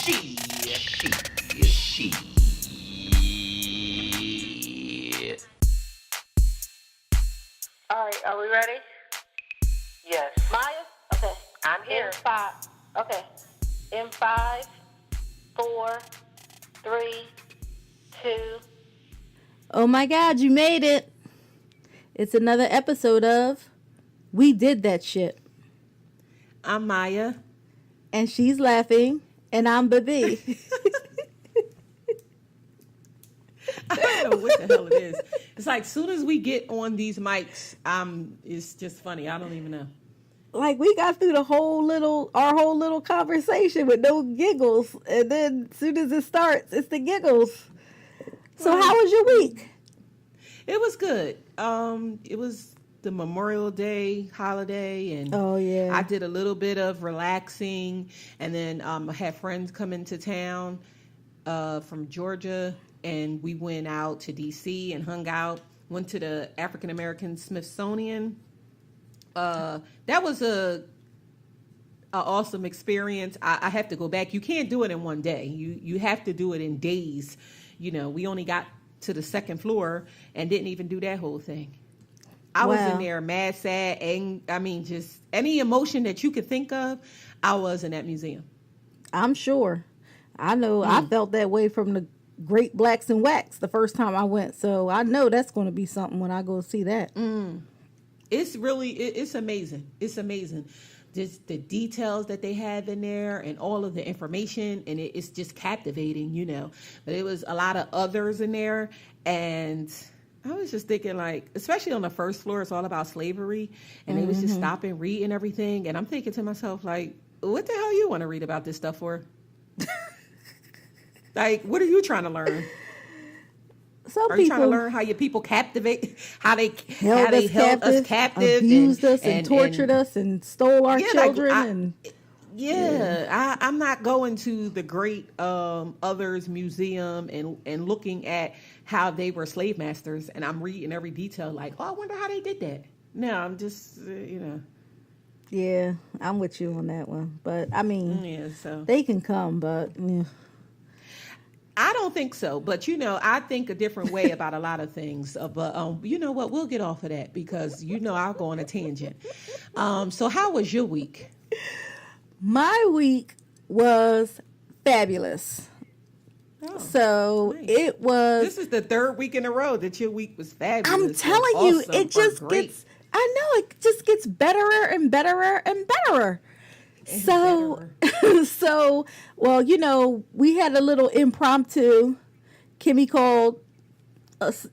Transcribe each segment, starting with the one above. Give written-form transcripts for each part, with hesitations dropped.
She. All right, are we ready? Yes. Maya? Okay. I'm here. In five, 4, 3, 2. Oh my God, you made it. It's another episode of We Did That Shit. I'm Maya. And she's laughing. And I'm Bibbi. I don't know what the hell it is. It's like soon as we get on these mics, it's just funny. I don't even know. Like we got through our whole little conversation with no giggles. And then as soon as it starts, it's the giggles. So how was your week? It was good. It was the Memorial Day holiday, and oh yeah, I did a little bit of relaxing, and then I had friends come into town from Georgia, and we went out to DC and hung out. Went to the African American Smithsonian. That was a awesome experience. I have to go back. You can't do it in one day. You have to do it in days. You know, we only got to the second floor and didn't even do that whole thing. I was in there mad, sad, and I mean, just any emotion that you could think of, I was in that museum. I'm sure. I know I felt that way from the Great Blacks and Wax the first time I went. So I know that's going to be something when I go see that. It's really, it's amazing. It's amazing. Just the details that they have in there and all of the information, and it's just captivating, you know. But it was a lot of others in there, and I was just thinking, like, especially on the first floor, it's all about slavery, and they was just stopping, reading everything, and I'm thinking to myself, like, what the hell you want to read about this stuff for? Like, what are you trying to learn? Are you trying to learn how your people captivate, how they held us captive, abused us and tortured us and stole our children? I'm not going to the Great Others Museum and looking at how they were slave masters, and I'm reading every detail like, oh, I wonder how they did that. No, I'm just, Yeah, I'm with you on that one. But, I mean, so they can come, but... Yeah. I don't think so, but I think a different way about a lot of things. But you know what? We'll get off of that because I'll go on a tangent. So how was your week? My week was fabulous. Oh, so nice. It was. This is the third week in a row that your week was fabulous. I'm telling you, it just gets. I know it just gets betterer and betterer and betterer. So, well, we had a little impromptu. Kimmy called us,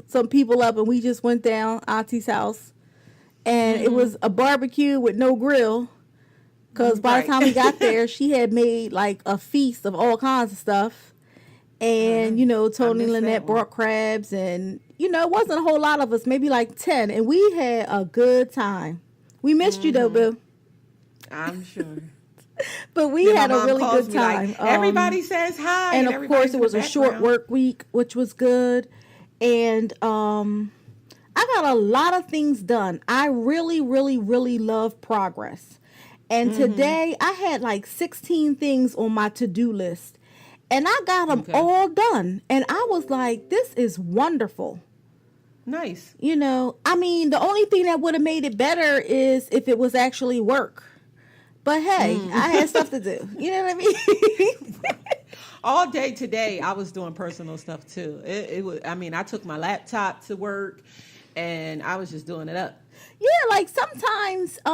some people up, and we just went down Auntie's house, and it was a barbecue with no grill, because by the time we got there, she had made like a feast of all kinds of stuff, and Tony and Lynette brought crabs, and it wasn't a whole lot of us, maybe like 10, and we had a good time. We missed you though, Boo. I'm sure. But we had a really good time. Like, everybody says hi. And of course, it was a short work week, which was good. And I got a lot of things done. I really, really, really love progress. And today, I had like 16 things on my to-do list. And I got them all done. And I was like, this is wonderful. Nice. I mean, the only thing that would have made it better is if it was actually work. But hey, I had stuff to do. You know what I mean? All day today, I was doing personal stuff too. It was. I mean, I took my laptop to work, and I was just doing it up. Yeah, like sometimes, you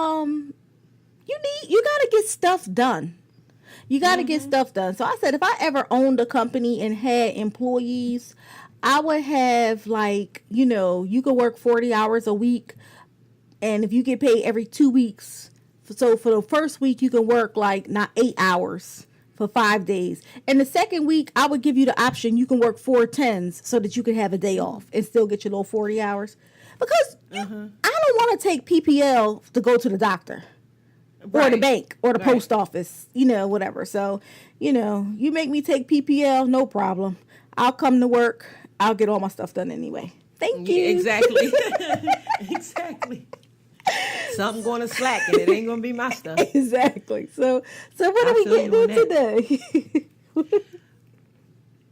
gotta get stuff done. You gotta get stuff done. So I said, if I ever owned a company and had employees, I would have like, you could work 40 hours a week, and if you get paid every 2 weeks. So for the first week, you can work like not 8 hours for 5 days. And the second week, I would give you the option. You can work 4 10s so that you can have a day off and still get your little 40 hours. Because I don't want to take PPL to go to the doctor or the bank or the post office, whatever. So, you make me take PPL, no problem. I'll come to work. I'll get all my stuff done anyway. Thank you. Exactly. Exactly. something going to slack and it ain't going to be my stuff. Exactly. So what are we getting in today?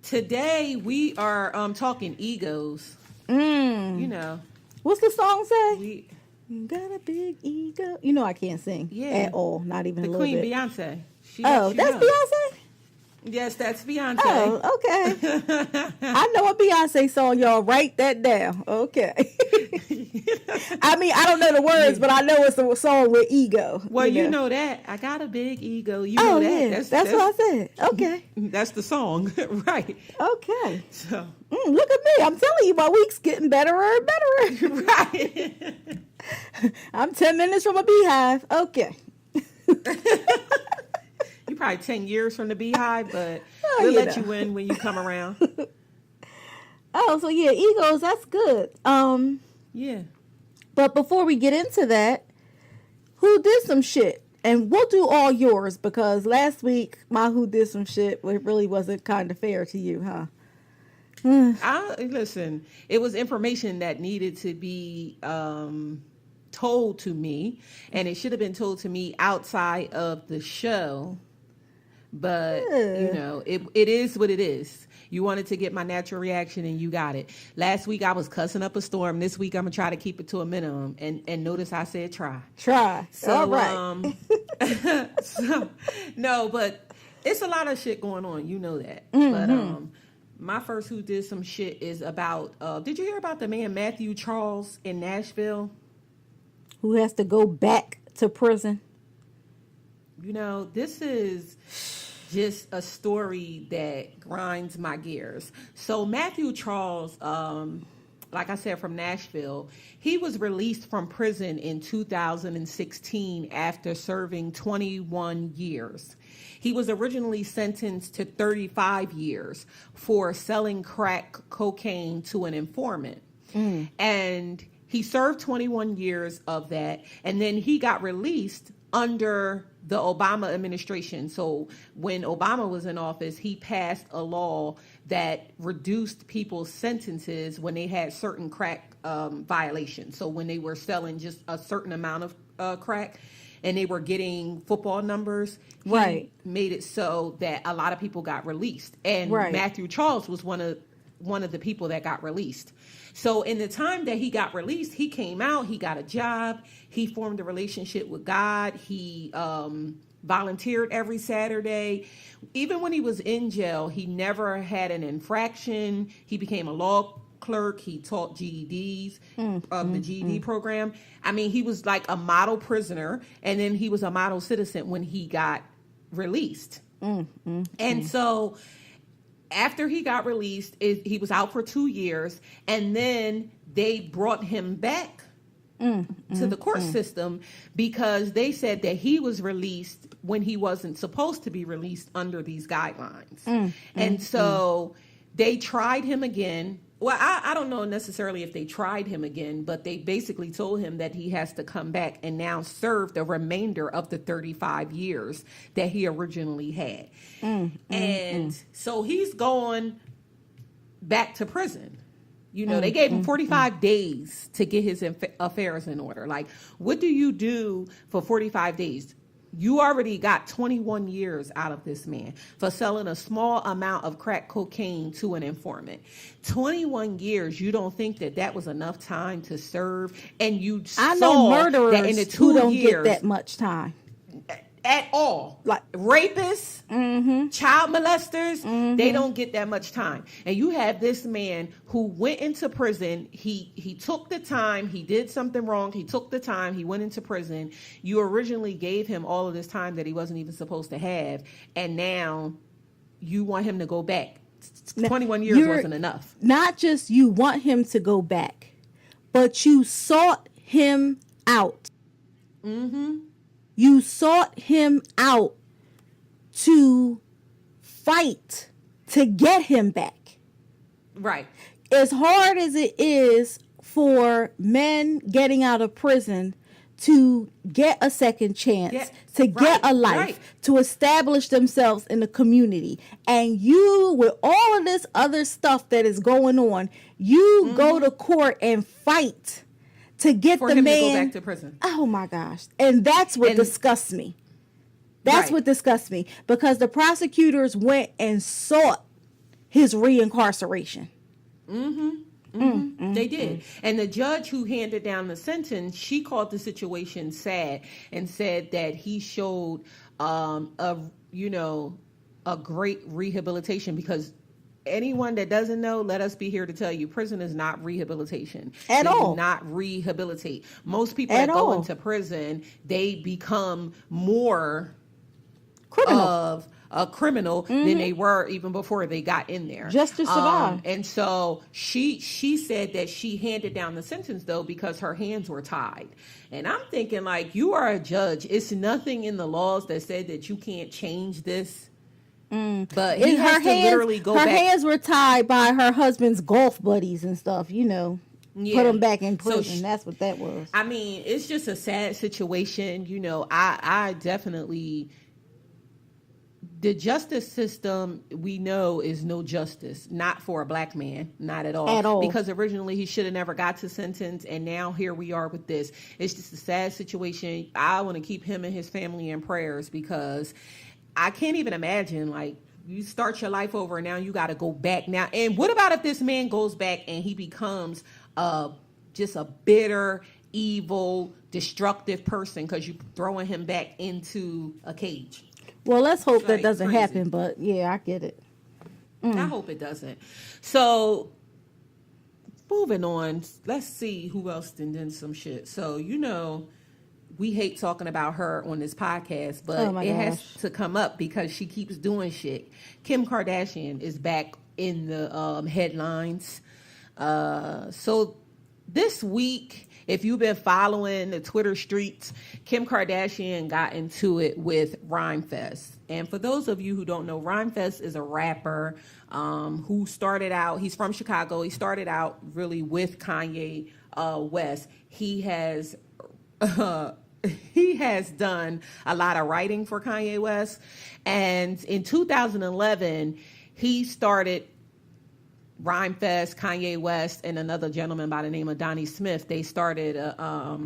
Today we are talking egos. You know. What's the song say? We You got a big ego. You know I can't sing at all. Not even a little Queen bit. Beyonce. That's Beyonce? Yes, that's Beyonce. Oh, okay. I know a Beyonce song, y'all. Write that down. Okay. I mean, I don't know the words, but I know it's a song with ego. Well, you know that. I got a big ego. You know that. Yeah. That's what I said. Okay. That's the song. Right. Okay. So. Look at me. I'm telling you, my week's getting better and better. Right. I'm 10 minutes from a beehive. Okay. You probably 10 years from the beehive, but we'll let you in when you come around. Oh, so yeah, egos, that's good. Yeah. But before we get into that, who did some shit? And we'll do all yours because last week my who did some shit really wasn't kind of fair to you, huh? Listen, it was information that needed to be told to me, and it should have been told to me outside of the show. But, you know, it is what it is. You wanted to get my natural reaction, and you got it. Last week, I was cussing up a storm. This week, I'm going to try to keep it to a minimum. And notice I said try. Try. So, all right. No, but it's a lot of shit going on. You know that. But my first who did some shit is about, did you hear about the man Matthew Charles in Nashville? Who has to go back to prison? You know, this is just a story that grinds my gears. So Matthew Charles, like I said, from Nashville, he was released from prison in 2016 after serving 21 years. He was originally sentenced to 35 years for selling crack cocaine to an informant. And he served 21 years of that, and then he got released under the Obama administration. So when Obama was in office, he passed a law that reduced people's sentences when they had certain crack violations. So when they were selling just a certain amount of crack and they were getting football numbers, he made it so that a lot of people got released. And Matthew Charles was one of the people that got released. So in the time that he got released, he came out, he got a job, he formed a relationship with God, he volunteered every Saturday. Even when he was in jail, he never had an infraction. He became a law clerk. He taught GEDs of the GED program. I mean, he was like a model prisoner, and then he was a model citizen when he got released. And so after he got released, he was out for 2 years, and then they brought him back to the court system because they said that he was released when he wasn't supposed to be released under these guidelines. And so they tried him again. Well, I don't know necessarily if they tried him again, but they basically told him that he has to come back and now serve the remainder of the 35 years that he originally had. And so he's going back to prison. You know, they gave him 45 days to get his affairs in order. Like, what do you do for 45 days? You already got 21 years out of this man for selling a small amount of crack cocaine to an informant. 21 years, you don't think that was enough time to serve? And I know murderers that in the 2 who don't years, get that much time. At all. Like rapists, child molesters, they don't get that much time. And you have this man who went into prison. He took the time. He did something wrong. He took the time. He went into prison. You originally gave him all of this time that he wasn't even supposed to have. And now you want him to go back. 21 years wasn't enough. Not just you want him to go back, but you sought him out. You sought him out to fight to get him back. Right. As hard as it is for men getting out of prison to get a second chance, to get a life, to establish themselves in the community. And you, with all of this other stuff that is going on, you go to court and fight to get for the him man to go back to prison. Oh my gosh. And that's what disgusts me. That's what disgusts me, because the prosecutors went and sought his reincarceration. They did. And the judge who handed down the sentence, she called the situation sad and said that he showed a great rehabilitation, because anyone that doesn't know, let us be here to tell you, prison is not rehabilitation. At all. Do not rehabilitate. Most people At that all. go into prison, they become more Criminal. of a criminal than they were even before they got in there. Just to survive. And so she said that she handed down the sentence, though, because her hands were tied. And I'm thinking, like, you are a judge. It's nothing in the laws that said that you can't change this. But he has to literally go back. Her hands were tied by her husband's golf buddies and stuff, Yeah. Put him back in prison. So That's what that was. I mean, it's just a sad situation. I definitely... The justice system, we know, is no justice. Not for a black man. Not at all. At all. Because originally he should have never got to sentence, and now here we are with this. It's just a sad situation. I want to keep him and his family in prayers, because I can't even imagine, like, you start your life over and now you got to go back now. And what about if this man goes back and he becomes just a bitter, evil, destructive person because you're throwing him back into a cage? Well, let's hope that Like, doesn't crazy. happen, but yeah, I get it. I hope it doesn't. So, moving on, let's see who else did some shit. So, we hate talking about her on this podcast, but Oh my has gosh. to come up because she keeps doing shit. Kim Kardashian is back in the headlines. So this week, if you've been following the Twitter streets, Kim Kardashian got into it with Rhymefest. And for those of you who don't know, Rhymefest is a rapper who started out, he's from Chicago. He started out really with Kanye West. He has done a lot of writing for Kanye West. And in 2011, he started Rhymefest. Kanye West and another gentleman by the name of Donnie Smith, they started a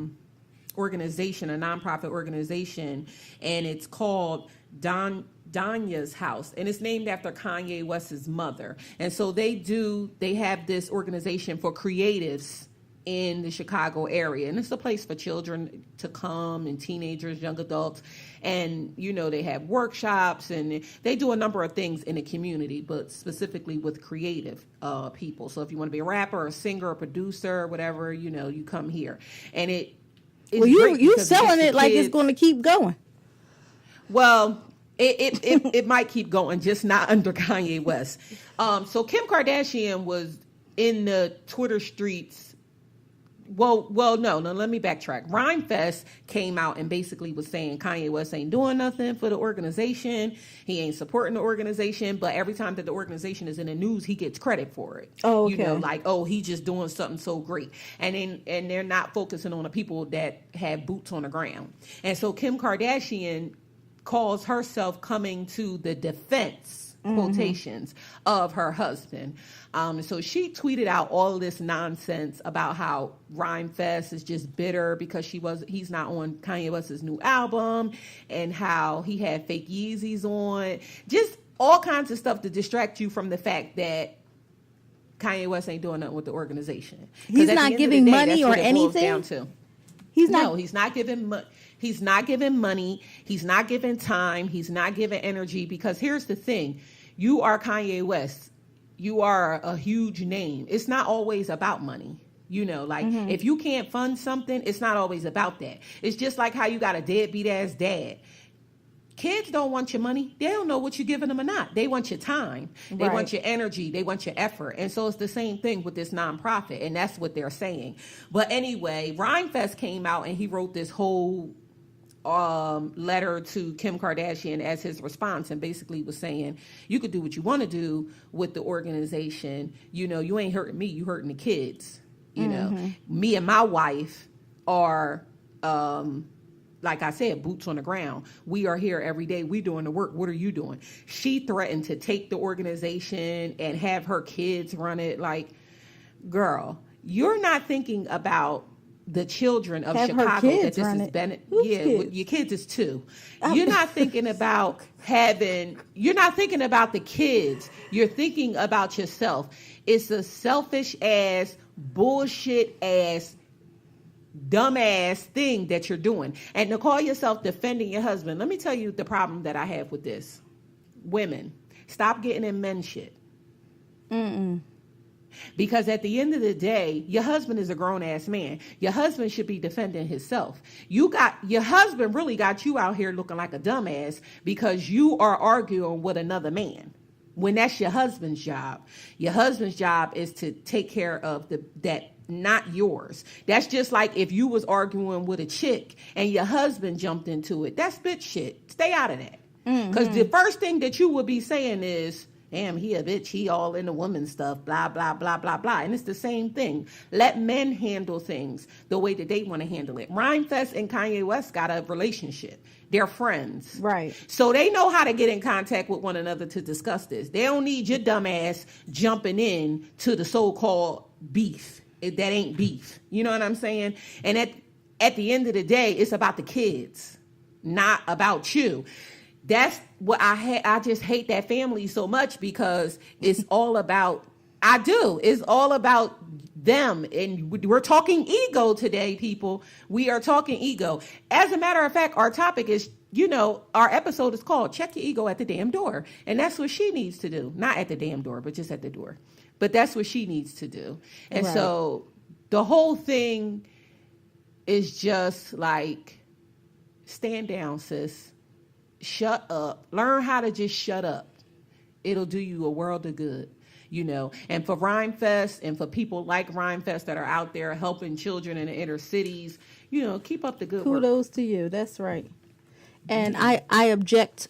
organization, a nonprofit organization, and it's called Danya's House, and it's named after Kanye West's mother. And so they have this organization for creatives in the Chicago area, and it's a place for children to come, and teenagers, young adults, and they have workshops, and they do a number of things in the community, but specifically with creative people. So if you want to be a rapper, a singer, a producer, whatever, you come here, and it. Well, you selling it like it's going to keep going. Well, it might keep going, just not under Kanye West. So Kim Kardashian was in the Twitter streets. Well, no, let me backtrack. Rhymefest came out and basically was saying Kanye West ain't doing nothing for the organization. He ain't supporting the organization, but every time that the organization is in the news, he gets credit for it. Oh, okay. He's just doing something so great. And they're not focusing on the people that have boots on the ground. And so Kim Kardashian calls herself coming to the defense, quotations, of her husband. So she tweeted out all of this nonsense about how Rhymefest is just bitter because he's not on Kanye West's new album, and how he had fake Yeezys on. Just all kinds of stuff to distract you from the fact that Kanye West ain't doing nothing with the organization. He's not giving money or anything? He's not giving money. He's not giving money. He's not giving time. He's not giving energy. Because here's the thing. You are Kanye West. You are a huge name. It's not always about money. If you can't fund something, it's not always about that. It's just like how you got a deadbeat ass dad. Kids don't want your money. They don't know what you're giving them or not. They want your time. They want your energy. They want your effort. And so it's the same thing with this nonprofit. And that's what they're saying. But anyway, Rhymefest came out and he wrote this whole letter to Kim Kardashian as his response, and basically was saying, you could do what you want to do with the organization. You ain't hurting me. You hurting the kids. Me and my wife are, like I said, boots on the ground. We are here every day. We doing the work. What are you doing? She threatened to take the organization and have her kids run it. Like, girl, you're not thinking about the children of Have her Chicago kids that this run is it. Bennett. Whose Yeah, kids? your kids is 2. You're not thinking about you're not thinking about the kids. You're thinking about yourself. It's a selfish ass, bullshit ass, dumbass thing that you're doing. And to call yourself defending your husband, let me tell you the problem that I have with this. Women, stop getting in men shit. Because at the end of the day, your husband is a grown ass man. Your husband should be defending himself. Your husband really got you out here looking like a dumbass because you are arguing with another man. When that's your husband's job. Your husband's job is to take care of that, not yours. That's just like if you was arguing with a chick and your husband jumped into it. That's bitch shit. Stay out of that. Because the first thing that you would be saying is, damn, he a bitch, he all in the woman stuff, blah, blah, blah, blah, blah. And it's the same thing. Let men handle things the way that they want to handle it. Rhymefest and Kanye West got a relationship. They're friends. Right. So they know how to get in contact with one another to discuss this. They don't need your dumb ass jumping in to the so-called beef. That ain't beef. You know what I'm saying? And at the end of the day, it's about the kids, not about you. That's what I just hate that family so much because it's all about, it's all about them. And we're talking ego today, people. We are talking ego. As a matter of fact, our topic is, our episode is called Check Your Ego at the Damn Door. And that's what she needs to do. Not at the damn door, but just at the door. But that's what she needs to do. And Right. So the whole thing is just like, stand down, sis. Shut up. Learn how to just shut up. It'll do you a world of good, And for Rhymefest and for people like Rhymefest that are out there helping children in the inner cities, keep up the good work. Kudos to you. That's right. And I object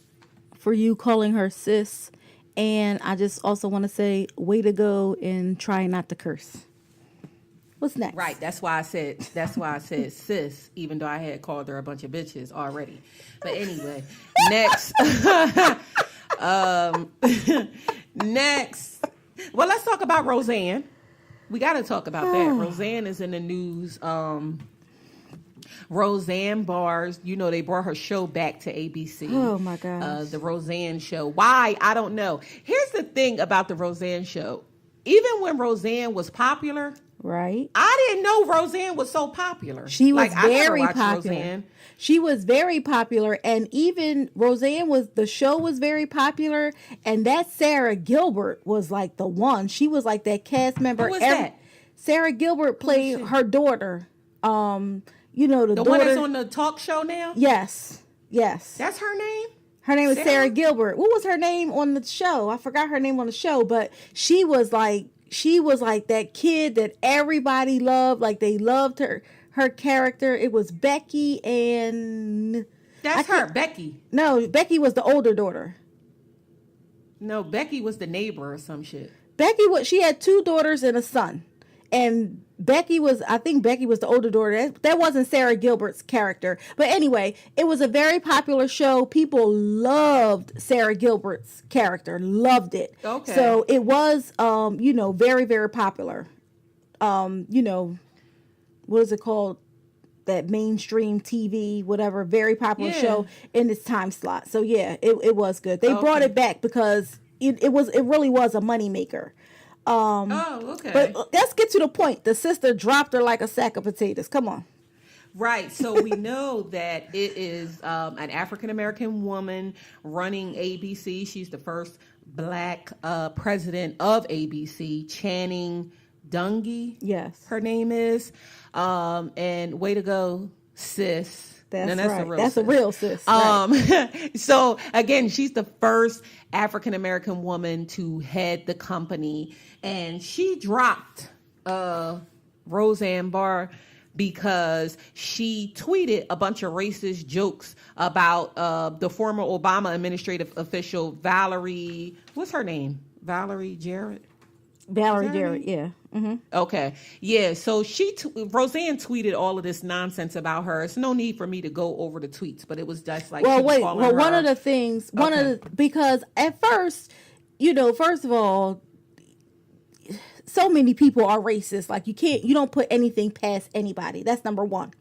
for you calling her sis. And I just also want to say, way to go and try not to curse. What's next? Right. That's why I said sis, even though I had called her a bunch of bitches already. But anyway, next. Next. Well, let's talk about Roseanne. We got to talk about that. Roseanne is in the news. Roseanne Bars, they brought her show back to ABC. Oh my gosh. The Roseanne show. Why? I don't know. Here's the thing about the Roseanne show. Even when Roseanne was popular, right? I didn't know Roseanne was so popular. She was I never very watched popular. Roseanne. She was very popular, and even the show was very popular, and that Sarah Gilbert was like the one. She was like that cast member. Who was that? Sarah Gilbert played her daughter. The The daughter, one that's on the talk show now? Yes. That's her name? Her name was Sarah Gilbert. What was her name on the show? I forgot her name on the show, but she was like that kid that everybody loved. Like they loved her character. It was Becky and That's her, Becky. No, Becky was the older daughter. No, Becky was the neighbor or some shit. She had 2 daughters and a son. And I think Becky was the older daughter. That wasn't Sarah Gilbert's character. But anyway, it was a very popular show. People loved Sarah Gilbert's character. Loved it. Okay. So it was, very, very popular. What is it called? That mainstream TV, whatever, very popular show in this time slot. So yeah, it was good. They brought it back because it really was a moneymaker. Okay. But let's get to the point. The sister dropped her like a sack of potatoes. Come on. Right. So we know that it is an African-American woman running ABC. She's the first Black president of ABC, Channing Dungey. Yes. Her name is. And way to go, sis. That's right. That's a real sis. Right. So again, she's the first African-American woman to head the company, and she dropped Roseanne Barr because she tweeted a bunch of racist jokes about the former Obama administrative official Valerie. What's her name? Valerie Jarrett. Valerie Jarrett, yeah. Mm-hmm. Okay. Yeah. So Roseanne tweeted all of this nonsense about her. It's no need for me to go over the tweets, but it was just like, one of the things, because at first, first of all, so many people are racist. Like you don't put anything past anybody. That's number one.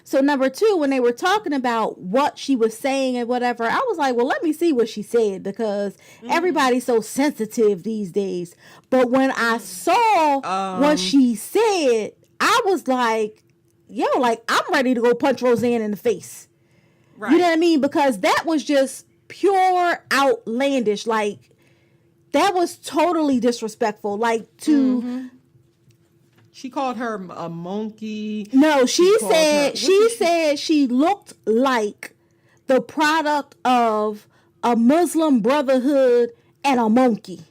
So number two, when they were talking about what she was saying and whatever, I was like, well, let me see what she said, because everybody's so sensitive these days. But when I saw what she said, I was like, yo, like, I'm ready to go punch Roseanne in the face. Right. You know what I mean? Because that was just pure outlandish. Like, that was totally disrespectful. Like, to... She called her a monkey. No, she said she looked like the product of a Muslim brotherhood and a monkey.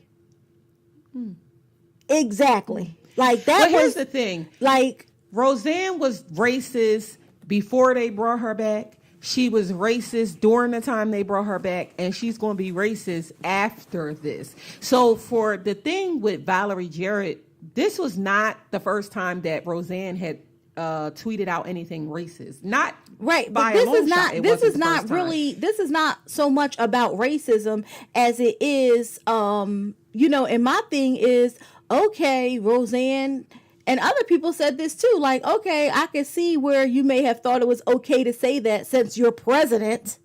Exactly. Like that. But here's the thing. Like, Roseanne was racist before they brought her back. She was racist during the time they brought her back, and she's going to be racist after this. So for the thing with Valerie Jarrett, this was not the first time that Roseanne had tweeted out anything racist. Not right, by but this a long is not. shot. This is not really. This is not so much about racism as it is. And my thing is, okay, Roseanne and other people said this too. Like, okay, I can see where you may have thought it was okay to say that since your president,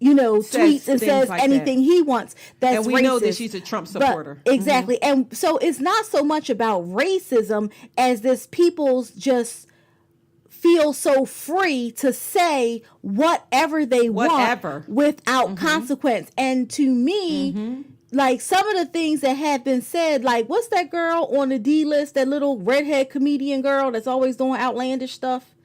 tweets and says like anything he wants. That's and we racist. know that she's a Trump supporter. But, exactly. And so it's not so much about racism as this people's just feel so free to say whatever they want without consequence. And to me, like some of the things that have been said, like what's that girl on the D list, that little redhead comedian girl that's always doing outlandish stuff?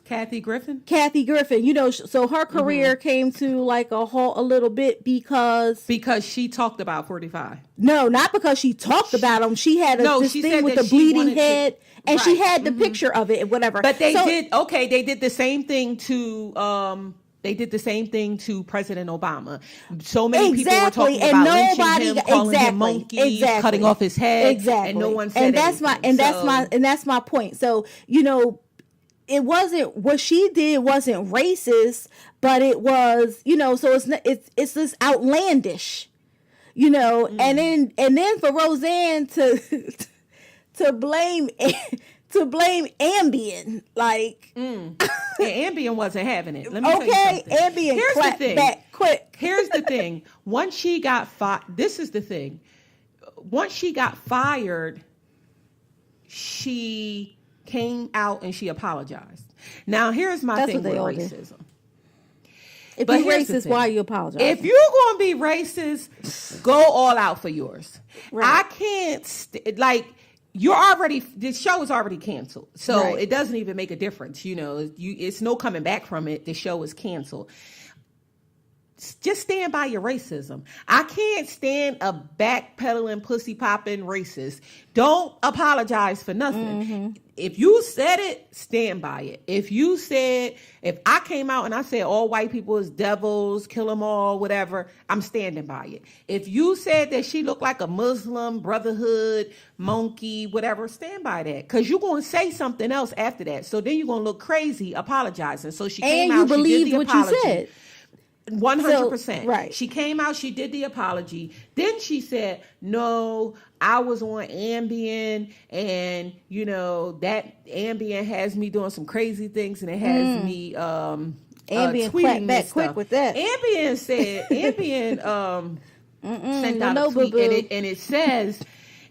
Kathy Griffin, so her career came to like a halt a little bit because she talked about 45. No, not because she talked about them. She had this thing with the bleeding head, and she had the picture of it and whatever. But they did the same thing to President Obama. So many people were talking about lynching him, calling him monkeys, cutting off his head, and no one said anything. That's my point. So it wasn't what she did wasn't racist, but it was, so it's this outlandish, and then for Roseanne to blame Ambien, like Ambien wasn't having it. Let me tell you something. Ambien, here's the thing. Back quick. Here's the thing. Once she got fired, this is the thing. Once she got fired, she came out and she apologized. Now, here's my thing with racism. If you're racist, why are you apologizing? If you're going to be racist, go all out for yours. Right. I can't, the show is already canceled. So it doesn't even make a difference. It's no coming back from it. The show is canceled. Just stand by your racism. I can't stand a backpedaling, pussy popping racist. Don't apologize for nothing. If you said it, stand by it. If I came out and I said all white people is devils, kill them all, whatever, I'm standing by it. If you said that she looked like a Muslim brotherhood, monkey, whatever, stand by that. Because you're going to say something else after that. So then you're going to look crazy apologizing. So she came out, she did the apology. You said. 100%. Right. She came out, she did the apology. Then she said, no, I was on Ambien, and that Ambien has me doing some crazy things, and it has me Ambien tweeting back this quick stuff. With that. Ambien sent out a tweet, and it says,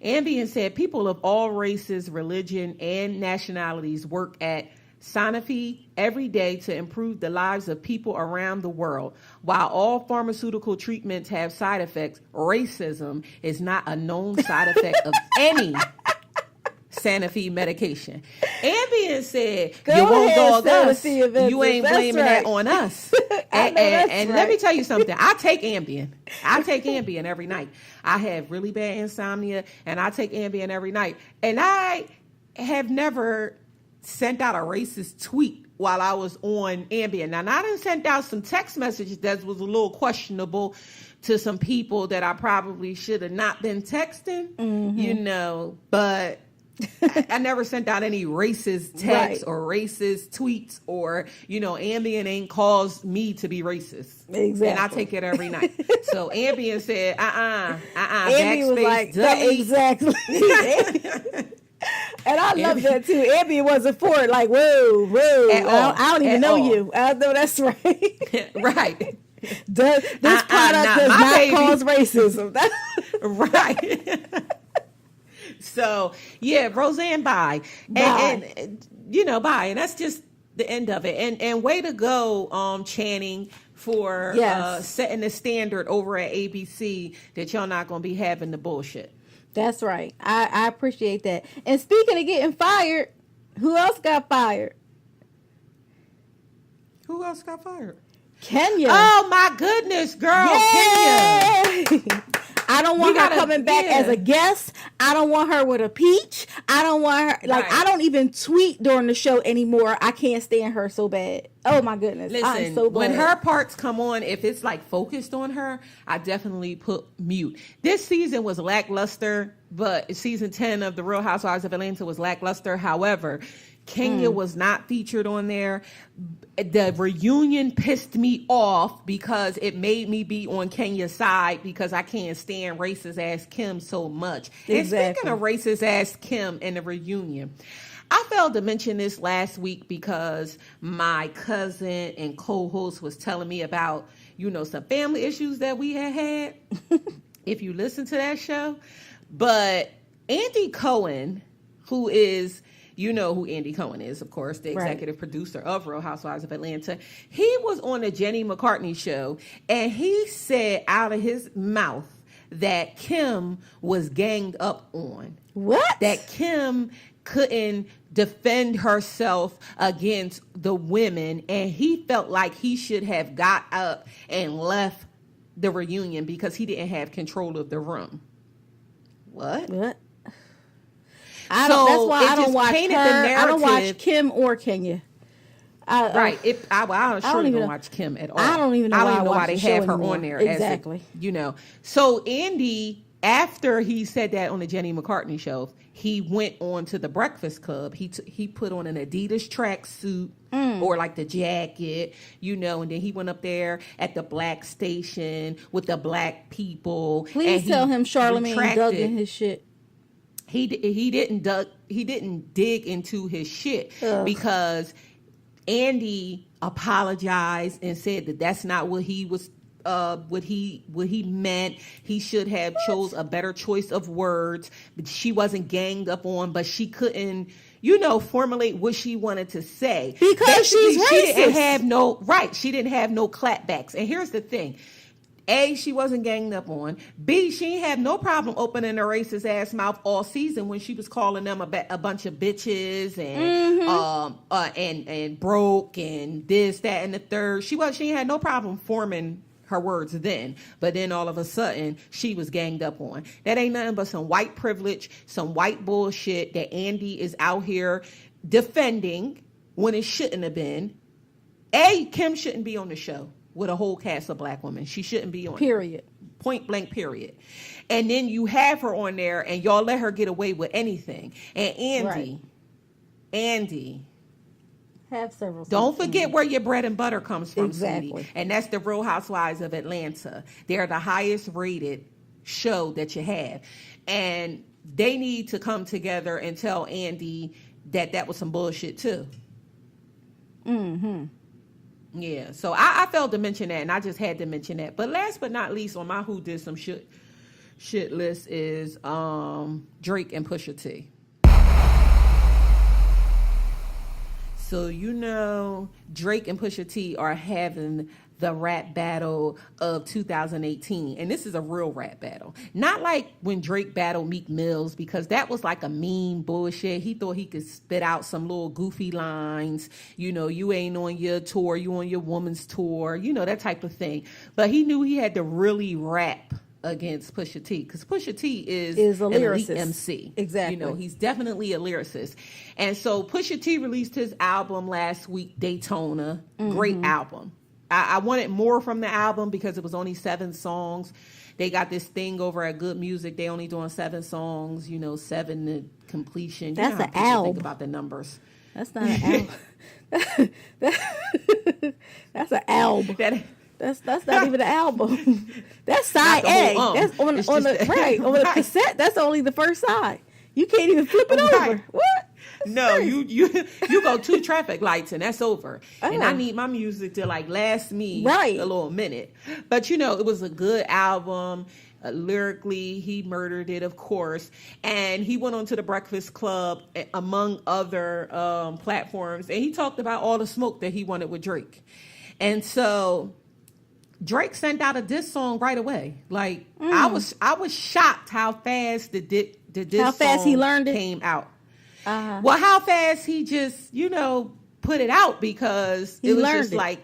Ambien said people of all races, religion, and nationalities work at Sanofi every day to improve the lives of people around the world. While all pharmaceutical treatments have side effects, racism is not a known side effect of any Sanofi medication. Ambien said, you won't dog us. You ain't blaming that on us. And let me tell you something. I take Ambien every night. I have really bad insomnia, and I take Ambien every night. And I have never sent out a racist tweet while I was on Ambien. Now, I done sent out some text messages that was a little questionable to some people that I probably should have not been texting, but I never sent out any racist texts or racist tweets, or, Ambien ain't caused me to be racist. Exactly. And I take it every night. So Ambien said, Ambien was like, delete. exactly. And I love that too. Ambien wasn't for it. Like, whoa. I don't even know you. I know that's right. Right. This product does not cause racism. Right. So, yeah, Roseanne, bye. And bye. And that's just the end of it. And way to go, Channing, for setting the standard over at ABC that y'all not going to be having the bullshit. That's right. I appreciate that. And speaking of getting fired, who else got fired? Who else got fired? Kenya. Oh, my goodness, girl. Yay! Kenya. I don't want her coming back as a guest. I don't want her with a peach. I don't want her. I don't even tweet during the show anymore. I can't stand her so bad. Oh, my goodness. Listen, I'm so glad. When her parts come on, if it's focused on her, I definitely put mute. This season was lackluster, but season 10 of The Real Housewives of Atlanta was lackluster. However, Kenya was not featured on there. The reunion pissed me off because it made me be on Kenya's side because I can't stand racist ass Kim so much. Exactly. And speaking of racist ass Kim and the reunion, I failed to mention this last week because my cousin and co-host was telling me about, some family issues that we had. If you listen to that show. But Andy Cohen, who is... You know who Andy Cohen is, of course, the executive producer of Real Housewives of Atlanta. He was on the Jenny McCartney show, and he said out of his mouth that Kim was ganged up on. What? That Kim couldn't defend herself against the women, and he felt like he should have got up and left the reunion because he didn't have control of the room. What? That's why I don't watch her. I don't watch Kim or Kenya. I surely don't watch Kim at all. I don't even know why they have her on there. Exactly. So Andy, after he said that on the Jenny McCartney show, he went on to the Breakfast Club. He put on an Adidas tracksuit or the jacket, and then he went up there at the black station with the black people. Please tell him Charlamagne dug in his shit. He didn't dig into his shit because Andy apologized and said that that's not what he was what he meant. He should have chose a better choice of words. But she wasn't ganged up on, but she couldn't formulate what she wanted to say because she's racist. She didn't have no clapbacks. And here's the thing. A, she wasn't ganged up on. B, she had no problem opening her racist ass mouth all season when she was calling them a bunch of bitches and broke and this, that, and the third. She had no problem forming her words then, but then all of a sudden she was ganged up on. That ain't nothing but some white privilege, some white bullshit that Andy is out here defending when it shouldn't have been. A, Kim shouldn't be on the show with a whole cast of black women. She shouldn't be on. Period. Point blank, period. And then you have her on there and y'all let her get away with anything. And Andy. Have several. Don't forget where your bread and butter comes from, exactly. Sweetie. And that's the Real Housewives of Atlanta. They're the highest rated show that you have. And they need to come together and tell Andy that was some bullshit too. Mm-hmm. Yeah, so I failed to mention that, and I just had to mention that. But last but not least, on my who did some shit list is Drake and Pusha T. So Drake and Pusha T are having the rap battle of 2018, and this is a real rap battle. Not like when Drake battled Meek Mills, because that was like a mean bullshit. He thought he could spit out some little goofy lines, you ain't on your tour, you on your woman's tour, that type of thing. But he knew he had to really rap against Pusha T, because Pusha T is a lyricist. Elite MC. Exactly. He's definitely a lyricist. And so Pusha T released his album last week, Daytona. Great album. I wanted more from the album because it was only 7 songs. they got this thing over at Good Music. They only doing 7 songs, 7 to completion. You That's know how an people album. think about the numbers. That's not an album. That's an album. That's not even an album. That's side A. That's on the right on the cassette. That's only the first side. You can't even flip it over. What? No, you go 2 traffic lights and that's over. And I need my music to like last me a little minute. But it was a good album. Lyrically, he murdered it, of course. And he went on to the Breakfast Club, among other platforms, and he talked about all the smoke that he wanted with Drake. And so Drake sent out a diss song right away. Like I was shocked how fast the diss song he learned it came out. Well, how fast he just put it out, because it was just like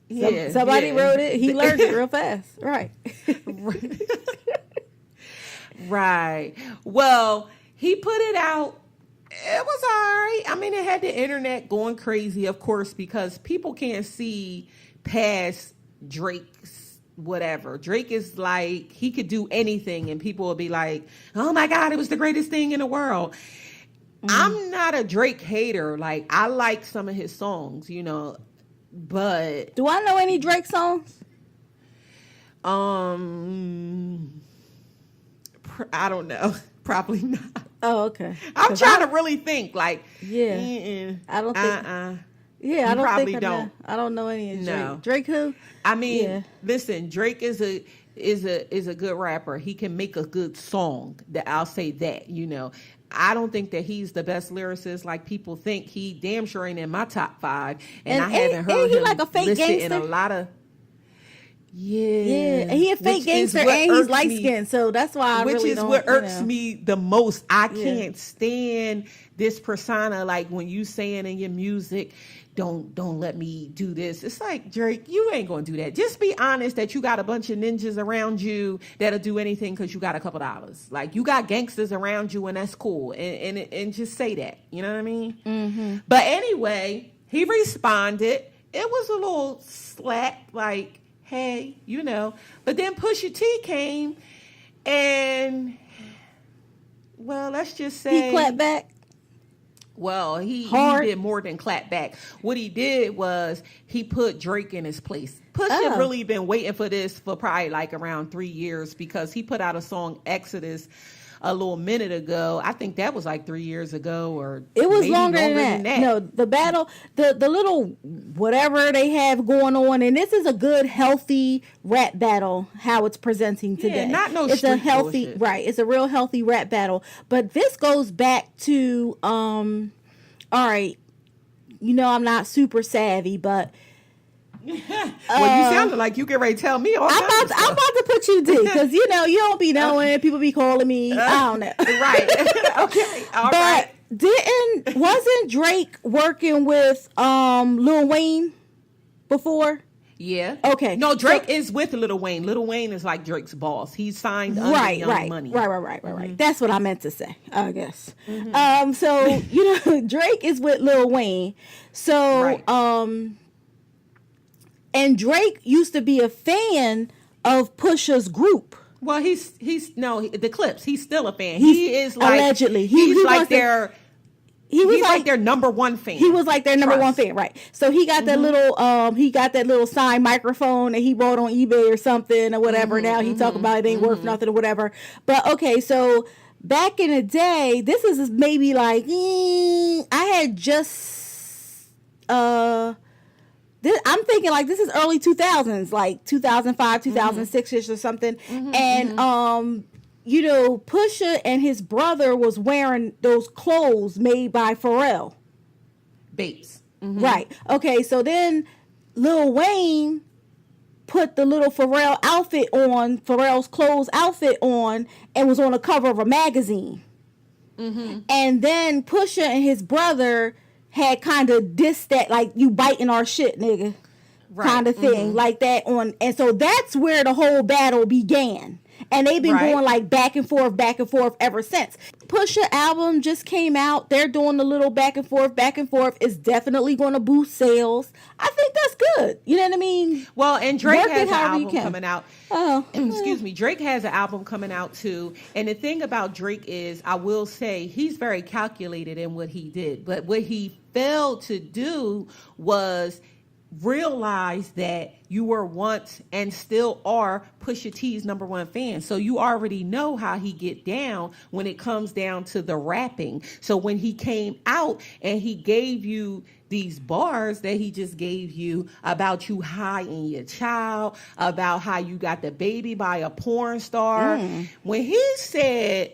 somebody wrote it. He learned it real fast, right? Right. Well, he put it out. It was all right. I mean, it had the internet going crazy, of course, because people can't see past Drake's whatever. Drake is like, he could do anything and people will be like, oh my God, it was the greatest thing in the world. I'm not a Drake hater. Like, I like some of his songs, but do I know any Drake songs? I don't know. Probably not. Oh, okay. I'm trying to really think. Like, I don't think. Yeah, I don't probably think don't. I don't know any of Drake. No. Drake who? I mean, listen, Drake is a good rapper. He can make a good song. That I'll say that. I don't think that he's the best lyricist like people think. He damn sure ain't in my top 5, and I haven't heard him like a fake listed gangster? in a lot of. Yeah, and he a fake gangster and he's light skinned, so that's why I really don't. Which is what irks me the most. I can't stand this persona. Like when you saying in your music, don't let me do this. It's like, Drake, you ain't gonna do that. Just be honest that you got a bunch of ninjas around you that'll do anything because you got a couple dollars. Like, you got gangsters around you, and that's cool. And just say that. You know what I mean? Mm-hmm. But anyway, he responded. It was a little slack, like, hey, But then Pusha T came, and, well, let's just say he clapped back. Well, he did more than clap back. What he did was he put Drake in his place. Pusha really been waiting for this for probably like around 3 years, because he put out a song, Exodus, a little minute ago. I think that was like 3 years ago, or it was maybe longer than that. No, the battle, the little whatever they have going on, and this is a good, healthy rap battle. How it's presenting today, not no. It's a healthy, bullshit. Right? It's a real healthy rap battle. But this goes back to, all right, I'm not super savvy, but. Well, you sounded like you get ready to tell me all I'm about to put you deep, because you don't be knowing. People be calling me. I don't know. Right. Okay. All right. Wasn't Drake working with Lil Wayne before? Yeah. Okay. No, Drake is with Lil Wayne. Lil Wayne is like Drake's boss. He's signed under Young Money. Right. Mm-hmm. That's what I meant to say, I guess. Mm-hmm. So Drake is with Lil Wayne. So and Drake used to be a fan of Pusha's group. Well, he's the Clips. He's still a fan. He is like, allegedly. He was like their number one fan. He was like their number one fan, right? So he got that little signed microphone that he bought on eBay or something or whatever. Now he talk about it ain't worth nothing or whatever. But okay, so back in the day, this is maybe like I had just I'm thinking like this is early 2000s, like 2005, 2006-ish or something. And Pusha and his brother was wearing those clothes made by Pharrell. Bates. Right. Okay, so then Lil Wayne put the little Pharrell's clothes outfit on, and was on the cover of a magazine. And then Pusha and his brother had kind of dissed that, like, you biting our shit, nigga, kind of thing, like that on. And so that's where the whole battle began. And they've been Right. going like back and forth ever since. Pusha album just came out. They're doing the little back and forth. It's definitely going to boost sales. I think that's good. You know what I mean? Well, and Drake Work it has an however you album can. coming out. Oh, Excuse me. Drake has an album coming out too. And the thing about Drake is, I will say, he's very calculated in what he did. But what he failed to do was realize that you were once and still are Pusha T's number one fan. So you already know how he get down when it comes down to the rapping. So when he came out and he gave you these bars that he just gave you about you hiding your child, about how you got the baby by a porn star, when he said,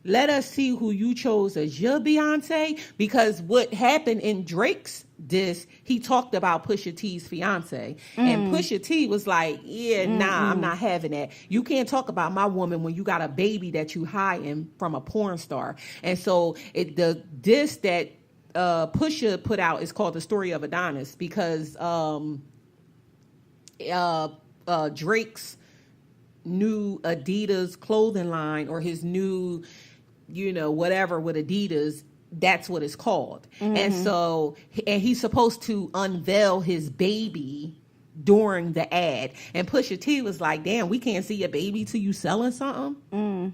let us see who you chose as your Beyonce, because what happened in Drake's diss, he talked about Pusha T's fiance. And Pusha T was like, yeah, nah, I'm not having that. You can't talk about my woman when you got a baby that you hiding from a porn star. And so the diss that Pusha put out is called The Story of Adonis, because Drake's new Adidas clothing line, or his new, whatever with Adidas, that's what it's called. And so, and he's supposed to unveil his baby during the ad. And Pusha T was like, damn, we can't see your baby till you selling something.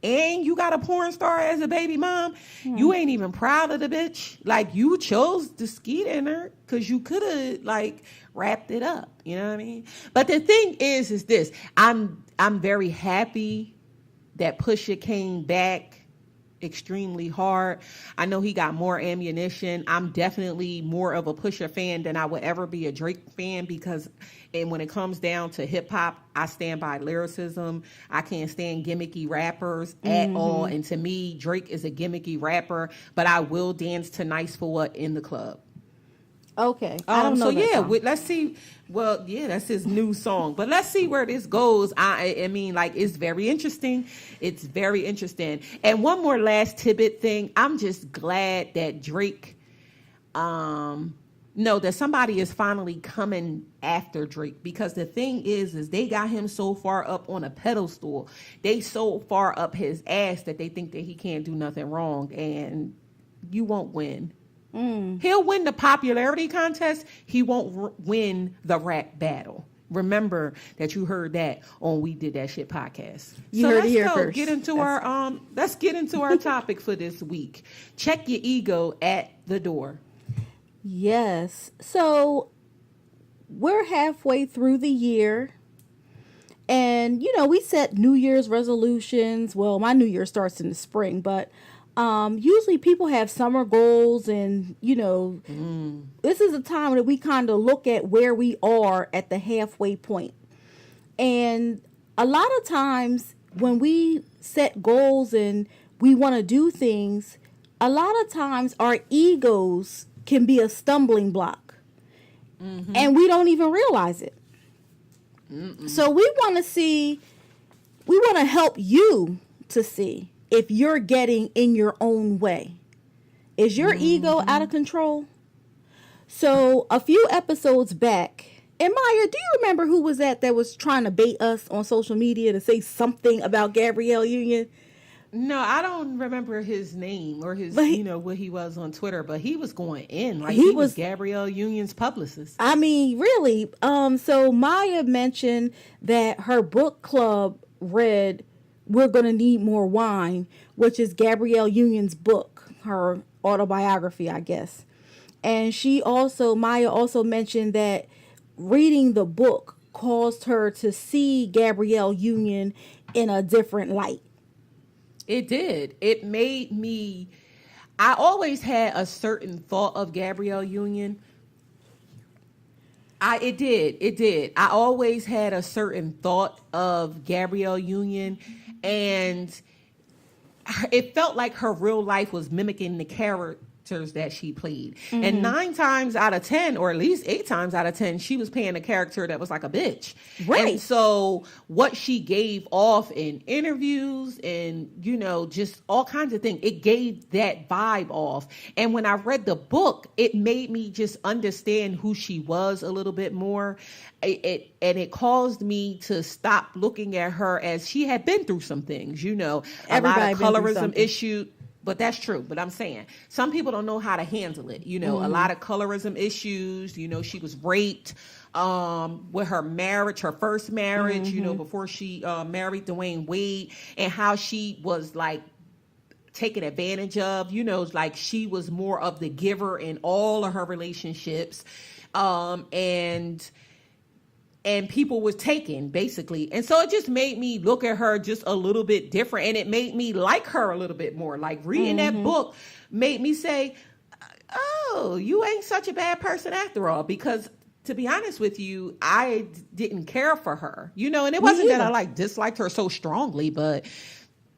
And you got a porn star as a baby mom. You ain't even proud of the bitch. Like, you chose to skeet in her because you could have like wrapped it up. You know what I mean? But the thing is this. I'm very happy that Pusha came back extremely hard. I know he got more ammunition. I'm definitely more of a Pusha fan than I would ever be a Drake fan, because when it comes down to hip hop, I stand by lyricism. I can't stand gimmicky rappers at all. And to me, Drake is a gimmicky rapper, but I will dance to Nice for What in the club. okay. I don't know. So that yeah, song. let's see. Well, yeah, that's his new song, but let's see where this goes. I mean, like, it's very interesting. It's very interesting. And one more last tidbit thing. I'm just glad that Drake, that somebody is finally coming after Drake, because the thing is they got him so far up on a pedestal. They so far up his ass that they think that he can't do nothing wrong, and you won't win. He'll win the popularity contest. He won't win the rap battle. Remember that you heard that on We Did That Shit podcast. You heard it here first. Get into let's get into our topic for this week. Check your ego at the door. Yes. So we're halfway through the year. And, we set New Year's resolutions. Well, my New Year starts in the spring, but usually people have summer goals, and, this is a time that we kind of look at where we are at the halfway point. And a lot of times when we set goals and we want to do things, a lot of times our egos can be a stumbling block, and we don't even realize it. So we want to help you to see if you're getting in your own way. Is your ego out of control? So a few episodes back, and Maya, do you remember who was that was trying to bait us on social media to say something about Gabrielle Union? No, I don't remember his name or his, what he was on Twitter, but he was going in like he was Gabrielle Union's publicist. I mean, really. So Maya mentioned that her book club read We're Gonna Need More Wine, which is Gabrielle Union's book, her autobiography, I guess. And Maya also mentioned that reading the book caused her to see Gabrielle Union in a different light. It did. It made me, I always had a certain thought of Gabrielle Union. It did. I always had a certain thought of Gabrielle Union, and it felt like her real life was mimicking the that she played. And 9 times out of 10, or at least 8 times out of 10, she was playing a character that was like a bitch. Right. And so what she gave off in interviews and, just all kinds of things, it gave that vibe off. And when I read the book, it made me just understand who she was a little bit more. It caused me to stop looking at her as she had been through some things, a lot of colorism issue. But that's true. But I'm saying some people don't know how to handle it. A lot of colorism issues. She was raped with her marriage, her first marriage, before she married Dwayne Wade, and how she was like taken advantage of. Like she was more of the giver in all of her relationships. And people was taken, basically. And so it just made me look at her just a little bit different. And it made me like her a little bit more. Like reading that book made me say, oh, you ain't such a bad person after all. Because to be honest with you, I didn't care for her. And it wasn't that I disliked her so strongly, but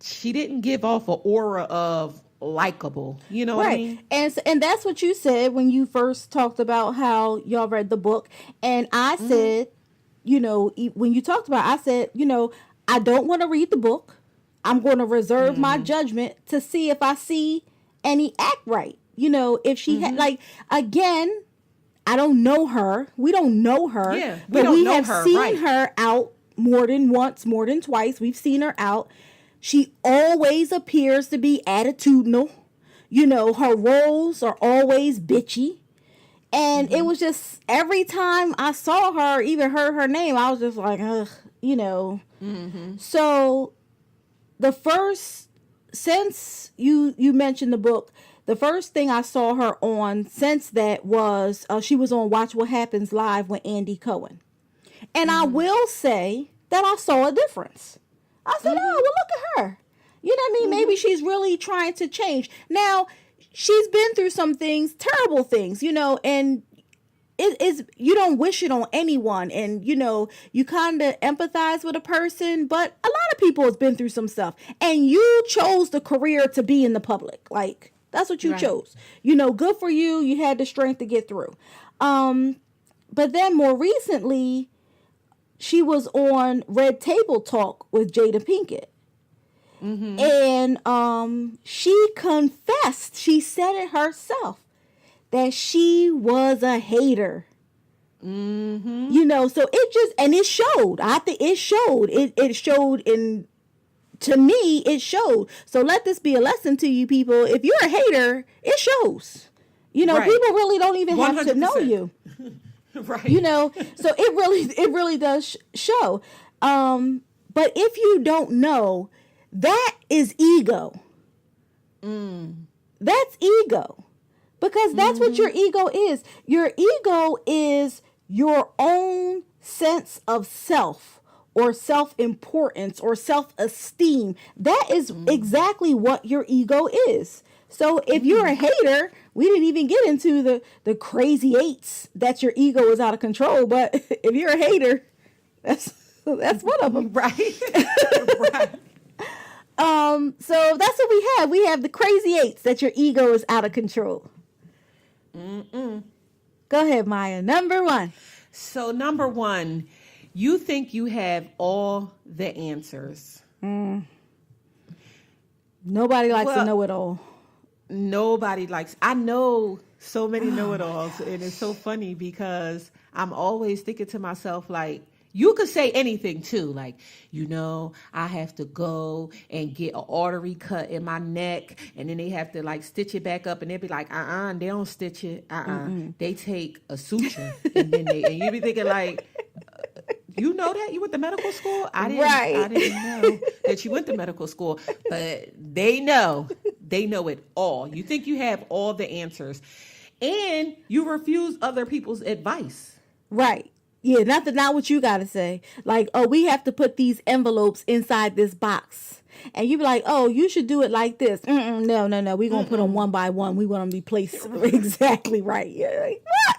she didn't give off an aura of likable. You know what I mean? And that's what you said when you first talked about how y'all read the book. And I said, when you talked about it, I said, I don't want to read the book. I'm going to reserve my judgment to see if I see any act right. If she had, again, I don't know her. We don't know her. Yeah, but we have seen her out more than once, more than twice. We've seen her out. She always appears to be attitudinal. Her roles are always bitchy. And it was just every time I saw her, even heard her name, I was just like, ugh, So since you mentioned the book, the first thing I saw her on since that was she was on Watch What Happens Live with Andy Cohen. And I will say that I saw a difference. I said, oh, well, look at her. You know what I mean? Maybe she's really trying to change. Now, she's been through some things, terrible things, and it is, you don't wish it on anyone. And, you kind of empathize with a person, but a lot of people has been through some stuff. And you chose the career to be in the public. Like, that's what you chose. Good for you. You had the strength to get through. But then more recently, she was on Red Table Talk with Jada Pinkett. And she confessed, she said it herself, that she was a hater. So it just, and it showed. I think it showed. It showed to me, it showed. So let this be a lesson to you people. If you're a hater, it shows. People really don't even 100%. Have to know you. Right. So it really does show. But if you don't know, that is ego. That's ego. Because that's what your ego is. Your ego is your own sense of self or self-importance or self-esteem. That is exactly what your ego is. So if you're a hater, we didn't even get into the crazy eights that your ego is out of control. But if you're a hater, that's one of them. Right. Right. So that's what we have. We have the crazy eights that your ego is out of control. Go ahead, Maya. Number 1. So number 1, you think you have all the answers. Nobody likes to know it all. Nobody likes. I know so many know-it-alls, and it's so funny because I'm always thinking to myself, like, you could say anything too, like, I have to go and get an artery cut in my neck, and then they have to like stitch it back up, and they'd be like, they don't stitch it, they take a suture, and then and you be thinking like, you know that you went to medical school? I didn't know that you went to medical school, but they know it all. You think you have all the answers, and you refuse other people's advice, right? Yeah, not what you got to say. Like, oh, we have to put these envelopes inside this box. And you be like, oh, you should do it like this. No. We're going to put them one by one. We want them to be placed exactly right. Yeah, like, what?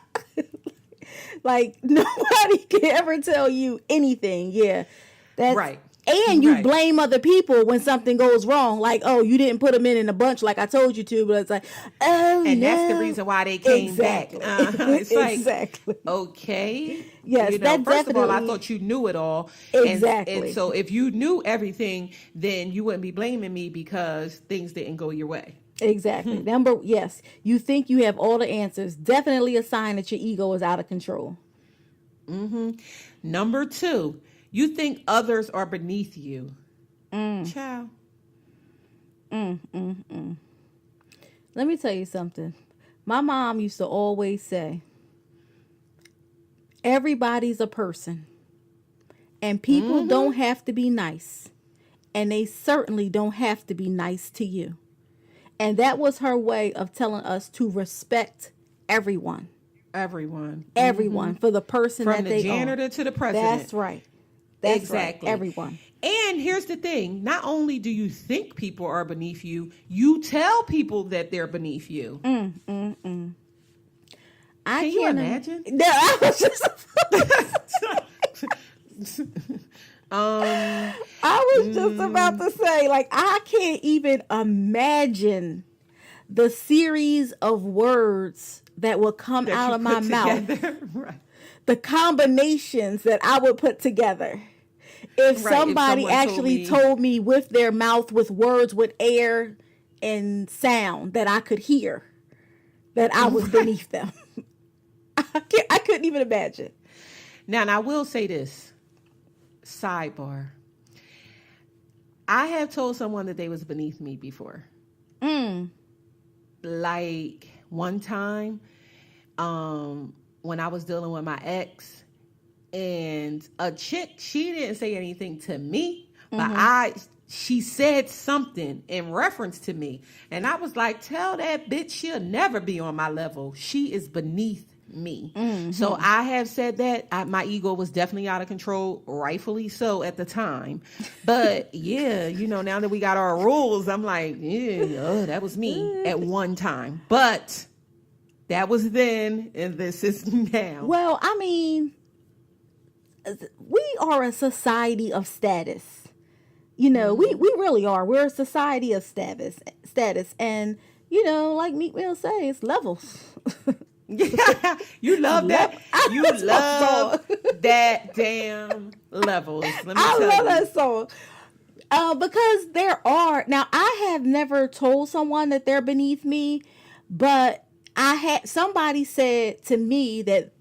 Like, nobody can ever tell you anything. Yeah. That's, right. And you Right. blame other people when something goes wrong. Like, oh, you didn't put them in a bunch like I told you to. But it's like, oh, And no. that's the reason why they came Exactly. back. It's like, Exactly. okay. Yes, you know, that first of all, I definitely- thought you knew it all. Exactly. And so if you knew everything, then you wouldn't be blaming me because things didn't go your way. Exactly. Yes, you think you have all the answers. Definitely a sign that your ego is out of control. Number 2, you think others are beneath you. Ciao. Let me tell you something. My mom used to always say, everybody's a person. And people don't have to be nice. And they certainly don't have to be nice to you. And that was her way of telling us to respect everyone. Everyone. For the person From that the they janitor are. to the president. That's right. That's Exactly. right. Everyone. And here's the thing. Not only do you think people are beneath you, you tell people that they're beneath you. I Can you can't imagine? No, I was just about to say, like, I can't even imagine the series of words that will come That out you of my put mouth. together. Right. The combinations that I would put together. If Right, if somebody someone actually told me with their mouth, with words, with air and sound that I could hear, that I was beneath them. I couldn't even imagine. Now, and I will say this. Sidebar. I have told someone that they was beneath me before. Like one time, when I was dealing with my ex, and a chick, she didn't say anything to me, but she said something in reference to me, and I was like, tell that bitch she'll never be on my level. She is beneath me. So I have said that. My ego was definitely out of control, rightfully so at the time. But yeah, you know, now that we got our rules, I'm like, yeah, that was me at one time. But that was then, and this is now. Well, I mean, we are a society of status. You know, we really are. We're a society of status. And, you know, like Meek Mill say, it's levels. Yeah, you love that. You That's my love song. that damn levels. Let me I tell love you. that song. Because there are, now I have never told someone that they're beneath me, but I had, somebody said to me that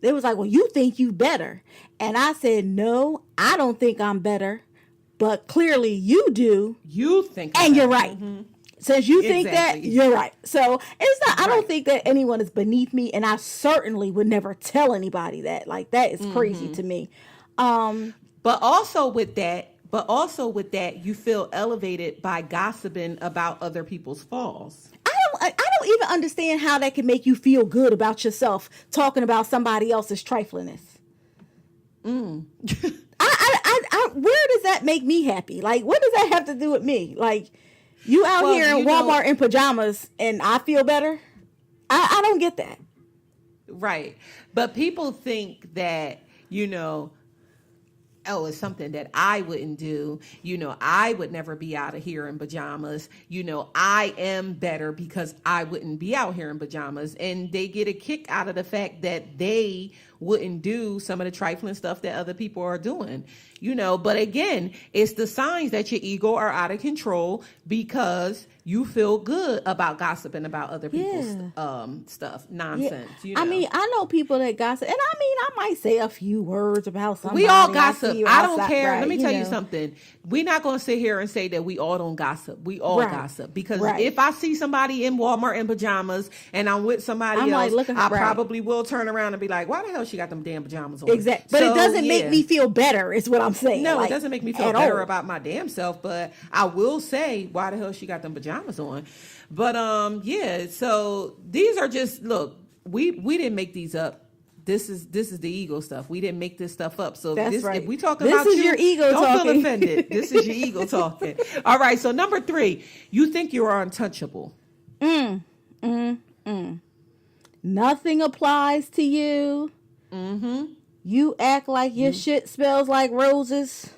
they was like, well, you think you better. And I said, no, I don't think I'm better, but clearly you do. You think, And that. you're right. Since you think that, Exactly. you're right. So it's not, I don't Right. think that anyone is beneath me, and I certainly would never tell anybody that. Like, that is crazy to me. But also with that, you feel elevated by gossiping about other people's falls. I don't even understand how that can make you feel good about yourself, talking about somebody else's triflingness. Where does that make me happy? Like, what does that have to do with me? Like, you out Well, here in you know- Walmart in pajamas and I feel better? I don't get that. Right. But people think that, you know, oh, it's something that I wouldn't do. You know, I would never be out of here in pajamas. You know, I am better because I wouldn't be out here in pajamas. And they get a kick out of the fact that they wouldn't do some of the trifling stuff that other people are doing. You know, but again, it's the signs that your ego are out of control because you feel good about gossiping about other people's stuff, nonsense. You know? I mean, I know people that gossip, and I mean, I might say a few words about somebody. We all I gossip. see you I don't outside, care. right, Let me tell you know. something. We're not going to sit here and say that we all don't gossip. We all Right. gossip. Because Right. if I see somebody in Walmart in pajamas and I'm with somebody I'm like, else, look at her, I right. probably will turn around and be like, why the hell she got them damn pajamas on? Exactly. But So, it doesn't make yeah. me feel better, is what I'm saying. No, like, it doesn't make me feel at better all. about my damn self, but I will say, why the hell she got them pajamas on? But yeah, so these are just, look, we didn't make these up. This is the ego stuff. We didn't make this stuff up. So That's this, right. if we talk This about is you, your ego don't feel talking. offended. This is your ego talking. All right, so number 3, you think you are untouchable. Nothing applies to you. You act like your shit smells like roses.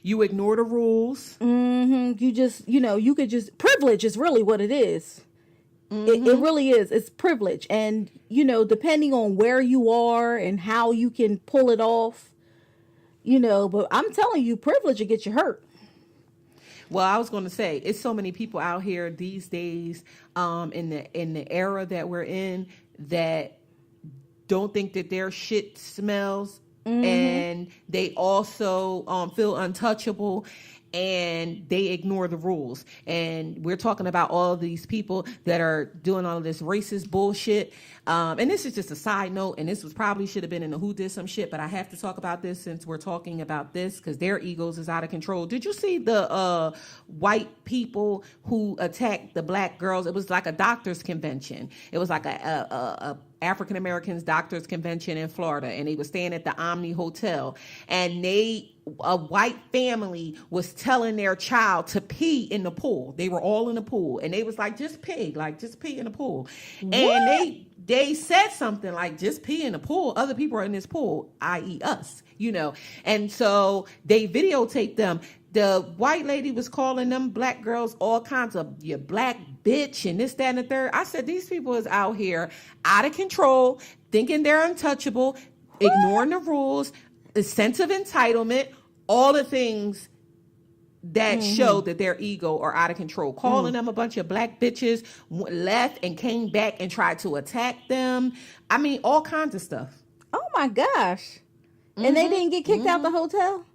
You ignore the rules. You just, you could just, privilege is really what it is. It really is. It's privilege. And, depending on where you are and how you can pull it off, but I'm telling you, privilege will get you hurt. Well, I was going to say, it's so many people out here these days, in the era that we're in, that don't think that their shit smells, and they also feel untouchable, and they ignore the rules. And we're talking about all of these people that are doing all of this racist bullshit. And this is just a side note, and this was probably should have been in the Who Did Some Shit, but I have to talk about this since we're talking about this because their egos is out of control. Did you see the white people who attacked the black girls? It was like a doctor's convention. It was like a African Americans doctors convention in Florida, and they were staying at the Omni Hotel, and a white family was telling their child to pee in the pool. They were all in the pool, and they was like, just pee in the pool. What? And they said something like, just pee in the pool. Other people are in this pool, i.e. us, And so they videotaped them. The white lady was calling them black girls all kinds of, you black bitch, and this, that, and the third. I said, these people is out here out of control, thinking they're untouchable, ignoring the rules, a sense of entitlement, all the things that show that their ego are out of control. Calling them a bunch of black bitches, left and came back and tried to attack them. I mean, all kinds of stuff. Oh my gosh. And they didn't get kicked out the hotel?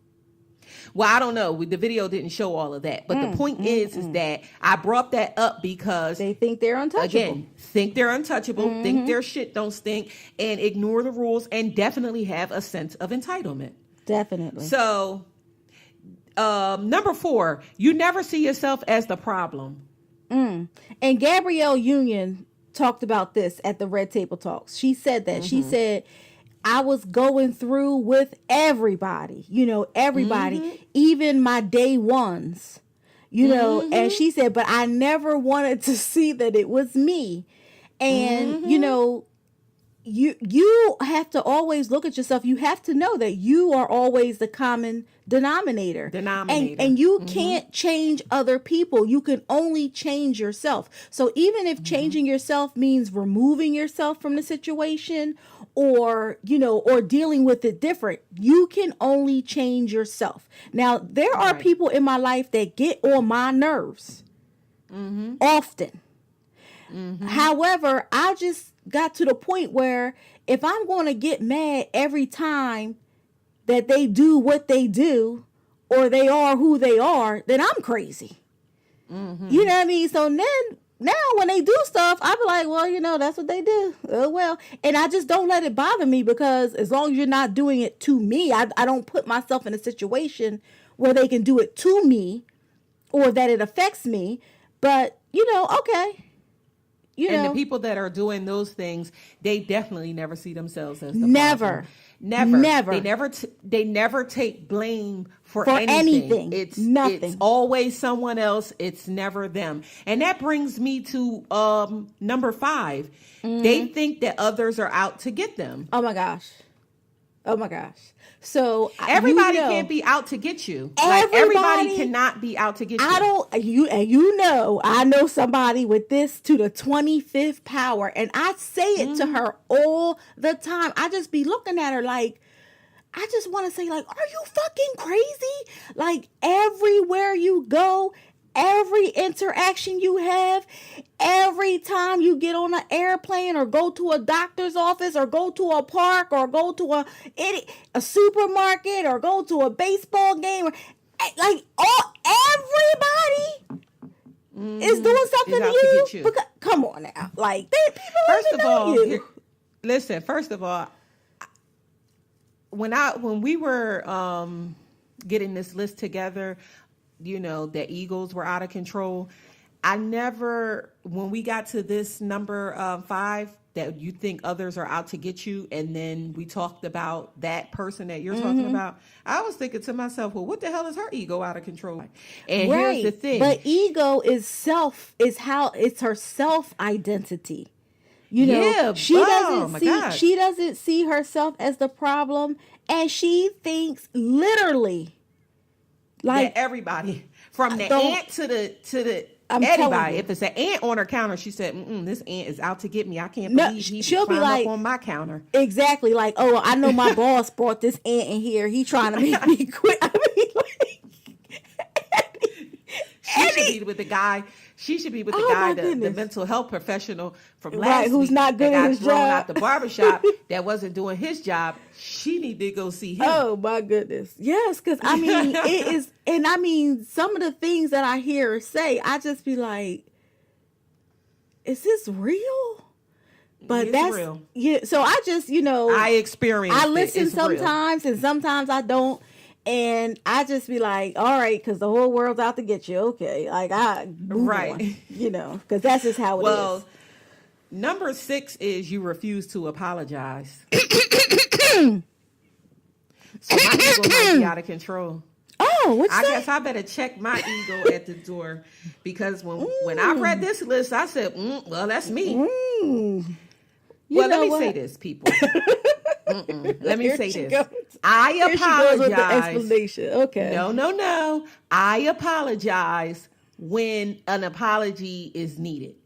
Well, I don't know. The video didn't show all of that. But the point is that I brought that up because they think they're untouchable. Again, think they're untouchable, think their shit don't stink, and ignore the rules, and definitely have a sense of entitlement. Definitely. So, number 4, you never see yourself as the problem. And Gabrielle Union talked about this at the Red Table Talks. She said that. She said, I was going through with everybody, everybody, even my day ones, and she said, but I never wanted to see that it was me. And, you have to always look at yourself. You have to know that you are always the common denominator. And you can't change other people. You can only change yourself. So even if changing yourself means removing yourself from the situation or dealing with it different, you can only change yourself. Now, there are people in my life that get on my nerves often. However, I just got to the point where if I'm going to get mad every time that they do what they do or they are who they are, then I'm crazy. You know what I mean? So then now when they do stuff, I be like, well, that's what they do. Oh, well. And I just don't let it bother me because as long as you're not doing it to me, I don't put myself in a situation where they can do it to me or that it affects me. But, okay. The people that are doing those things, they definitely never see themselves as the never. problem. Never. They never take blame for anything. It's nothing. It's always someone else. It's never them. And that brings me to number 5. They think that others are out to get them. Oh my gosh. So everybody can't be out to get you. Everybody cannot be out to get you. I know somebody with this to the 25th power, and I say it to her all the time. I just be looking at her like, I just want to say, like, are you fucking crazy? Like, everywhere you go, every interaction you have, every time you get on an airplane or go to a doctor's office or go to a park or go to a supermarket or go to a baseball game, like everybody is doing something to you. Because, come on now, like people first of all, you. Listen. First of all, when we were getting this list together, that egos were out of control. I never, when we got to this number 5, that you think others are out to get you, and then we talked about that person that you're talking about, I was thinking to myself, well, what the hell is her ego out of control? And here's the thing. But ego is her self identity. She doesn't see herself as the problem, and she thinks literally Like everybody, from the So- aunt to the I'm telling anybody. you. If it's an aunt on her counter, she said, "This aunt is out to get me. I can't No, believe he she'll be climbed like- up on my counter." exactly, like, oh, I know my boss brought this ant in here. He trying to make me quit. I mean, like, She should be with the guy. She should be with the Oh, guy, my the goodness. mental health professional from Right, last who's week not good that at got his thrown job. out the barbershop that wasn't doing his job. She need to go see him. oh my goodness, yes, because I mean, it is, and I mean, some of the things that I hear her say, I just be like, is this real? But It's that's real. yeah. So I just, I experienced. I listen It's real. sometimes, and sometimes I don't. And I just be like, all right, because the whole world's out to get you. Okay. Like, I move Right. on, because that's just how it is. Well, number 6 is you refuse to apologize. So my ego might be out of control. Oh, what's I that? guess I better check my ego at the door, because when I read this list, I said, well, that's me. Mm. Well, let me what? say this, people. Let me Here say she this. goes. I Here she goes with the apologize. explanation. Okay. No. I apologize when an apology is needed.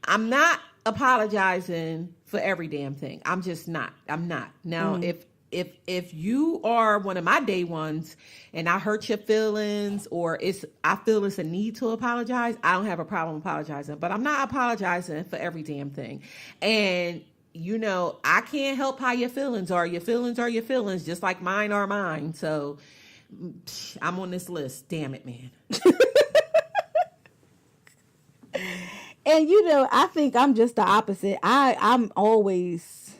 I'm not apologizing for every damn thing. I'm just not. I'm not. Now, if you are one of my day ones and I hurt your feelings, or I feel it's a need to apologize, I don't have a problem apologizing. But I'm not apologizing for every damn thing. And I can't help how your feelings are. Your feelings are your feelings, just like mine are mine. So I'm on this list. Damn it, man. And I think I'm just the opposite. I'm always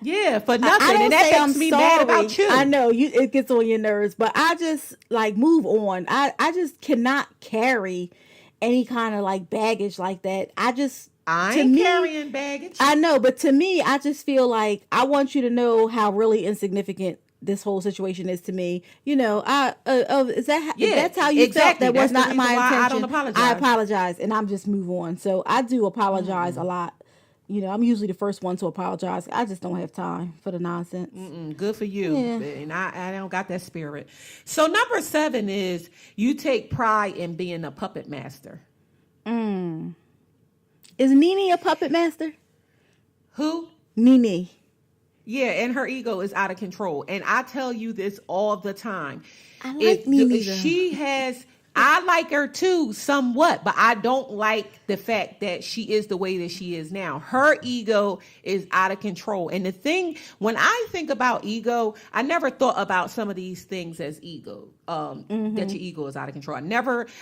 Yeah, for I nothing. don't And that say makes I'm me sorry. mad about you. I know it gets on your nerves, but I just like move on. I just cannot carry any kind of like baggage like that. I to ain't me, carrying baggage. I know, but to me, I just feel like I want you to know how really insignificant this whole situation is to me. Is that if that's how you felt? exactly. That was That's the not my reason why intention. I don't apologize. I apologize, and I'm just move on. So I do apologize a lot. I'm usually the first one to apologize. I just don't have time for the nonsense. Good for you. Yeah. And I don't got that spirit. So number 7 is you take pride in being a puppet master. Is Nene a puppet master? Who? Nene. Yeah, and her ego is out of control. And I tell you this all the time. I like Nene, though. She has... I like her too, somewhat, but I don't like the fact that she is the way that she is now. Her ego is out of control. And the thing, when I think about ego, I never thought about some of these things as ego, that your ego is out of control.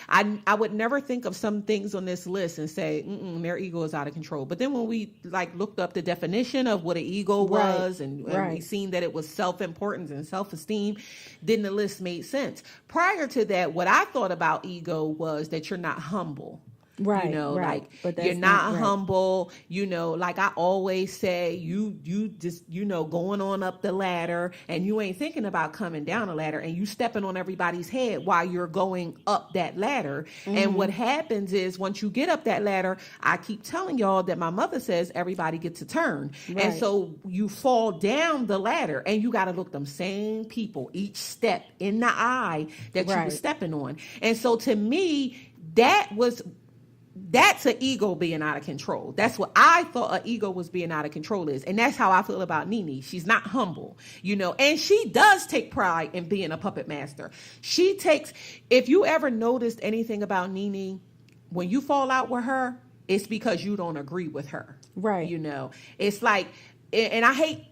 I would never think of some things on this list and say, their ego is out of control. But then when we looked up the definition of what an ego was, and we seen that it was self-importance and self-esteem, then the list made sense. Prior to that, what I thought about ego was that you're not humble. Right. But you're not humble. Like I always say, you just, going on up the ladder and you ain't thinking about coming down the ladder, and you stepping on everybody's head while you're going up that ladder. And what happens is once you get up that ladder, I keep telling y'all that my mother says everybody gets a turn. Right. And so you fall down the ladder and you got to look them same people each step in the eye that you were stepping on. And so to me, that's an ego being out of control. That's what I thought an ego was being out of control is. And that's how I feel about Nene. She's not humble, and she does take pride in being a puppet master. If you ever noticed anything about Nene, when you fall out with her, it's because you don't agree with her. Right. It's like, and I hate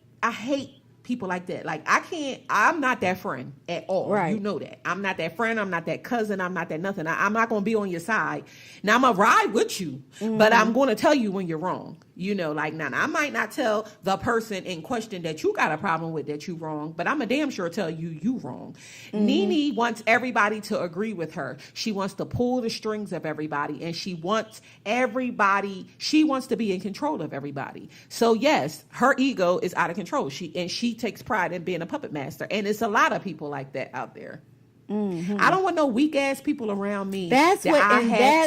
people like that. Like I'm not that friend at all. Right. You know that. I'm not that friend. I'm not that cousin. I'm not that nothing. I'm not going to be on your side. Now I'm going to ride with you, but I'm going to tell you when you're wrong. Now I might not tell the person in question that you got a problem with that you wrong, but I'm a damn sure tell you wrong. Nene wants everybody to agree with her. She wants to pull the strings of everybody, and she wants to be in control of everybody. So yes, her ego is out of control. She takes pride in being a puppet master, and it's a lot of people like that out there. I don't want no weak ass people around me. That's where I am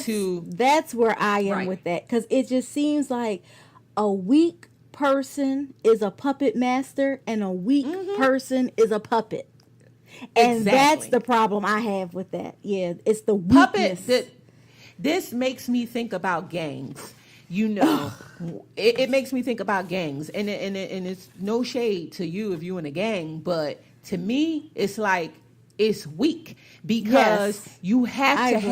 with that, because it just seems like a weak person is a puppet master and a weak person is a puppet. And that's Exactly. the problem I have with that. Yeah, it's the weakness. This makes me think about gangs. You know, it makes me think about gangs, and it's no shade to you if you in a gang, but to me, it's like it's weak because Yes, you have I to agree.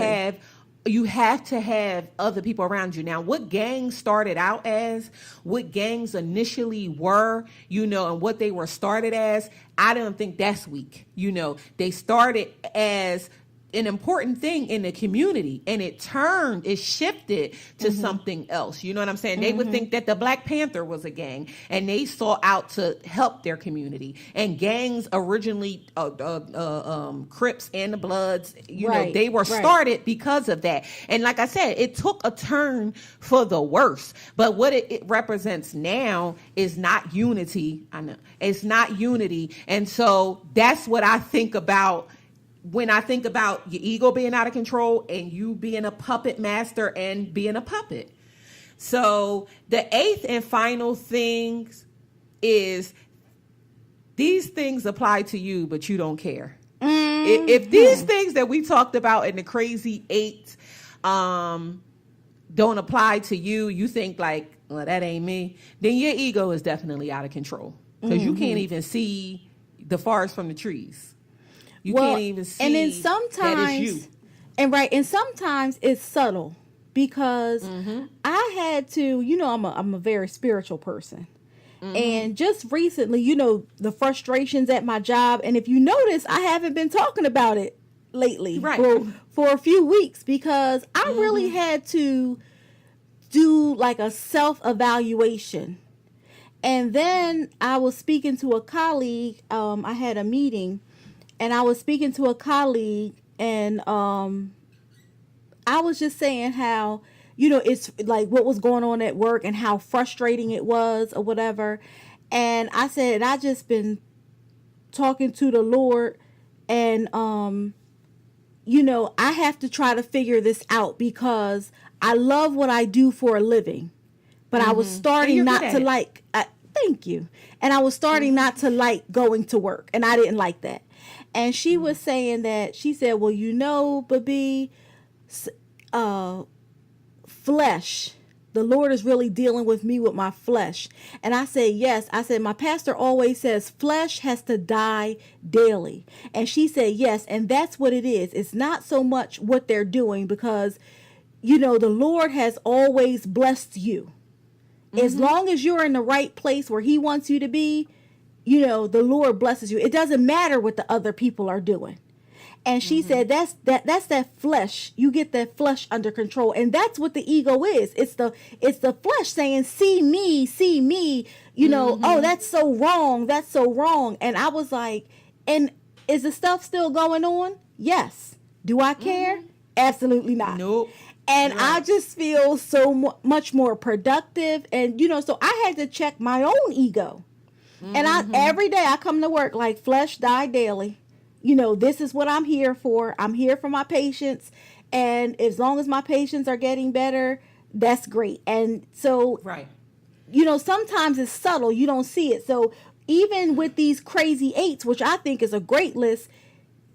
have other people around you. Now, what gangs started out as, what gangs initially were, you know, and what they were started as, I don't think that's weak. You know, they started as an important thing in the community, and it shifted to something else. You know what I'm saying? They would think that the Black Panther was a gang, and they sought out to help their community. And gangs originally, Crips and the Bloods, you know, Right, they were right. started because of that. And like I said, it took a turn for the worse. But what it represents now is not unity. I know it's not unity, and so that's what I think about when I think about your ego being out of control and you being a puppet master and being a puppet. So the eighth and final thing is these things apply to you, but you don't care. If these things that we talked about in the crazy eight don't apply to you, you think like, well, that ain't me, then your ego is definitely out of control because you can't even see the forest from the trees. You can't even see and then that sometimes, it's you. and sometimes it's subtle because I had to, you know, I'm a very spiritual person. And just recently, you know, the frustrations at my job, and if you notice, I haven't been talking about it lately Right. for a few weeks because I really had to do like a self-evaluation. And then I was speaking to a colleague, I had a meeting, and I was speaking to a colleague, and I was just saying how, you know, it's like what was going on at work and how frustrating it was or whatever. And I said, I just been talking to the Lord, and you know, I have to try to figure this out because I love what I do for a living, but I was And starting you're not good at to it. like. Thank you. And I was starting not to like going to work, and I didn't like that. And she was saying that, she said, well, you know, Bibbi, flesh, the Lord is really dealing with me with my flesh. And I said, yes. I said, my pastor always says flesh has to die daily. And she said, yes. And that's what it is. It's not so much what they're doing because, you know, the Lord has always blessed you. As long as you're in the right place where he wants you to be, you know, the Lord blesses you. It doesn't matter what the other people are doing. And she said that's that flesh. You get that flesh under control. And that's what the ego is. It's the flesh saying, see me, you know, oh, that's so wrong. That's so wrong. And I was like, and is the stuff still going on? Yes. Do I care? Absolutely not. Nope. And Right. I just feel so much more productive. And, you know, so I had to check my own ego. And every day I come to work like flesh die daily. You know, this is what I'm here for. I'm here for my patients. And as long as my patients are getting better, that's great. And so, Right. you know, sometimes it's subtle. You don't see it. So even with these crazy eights, which I think is a great list,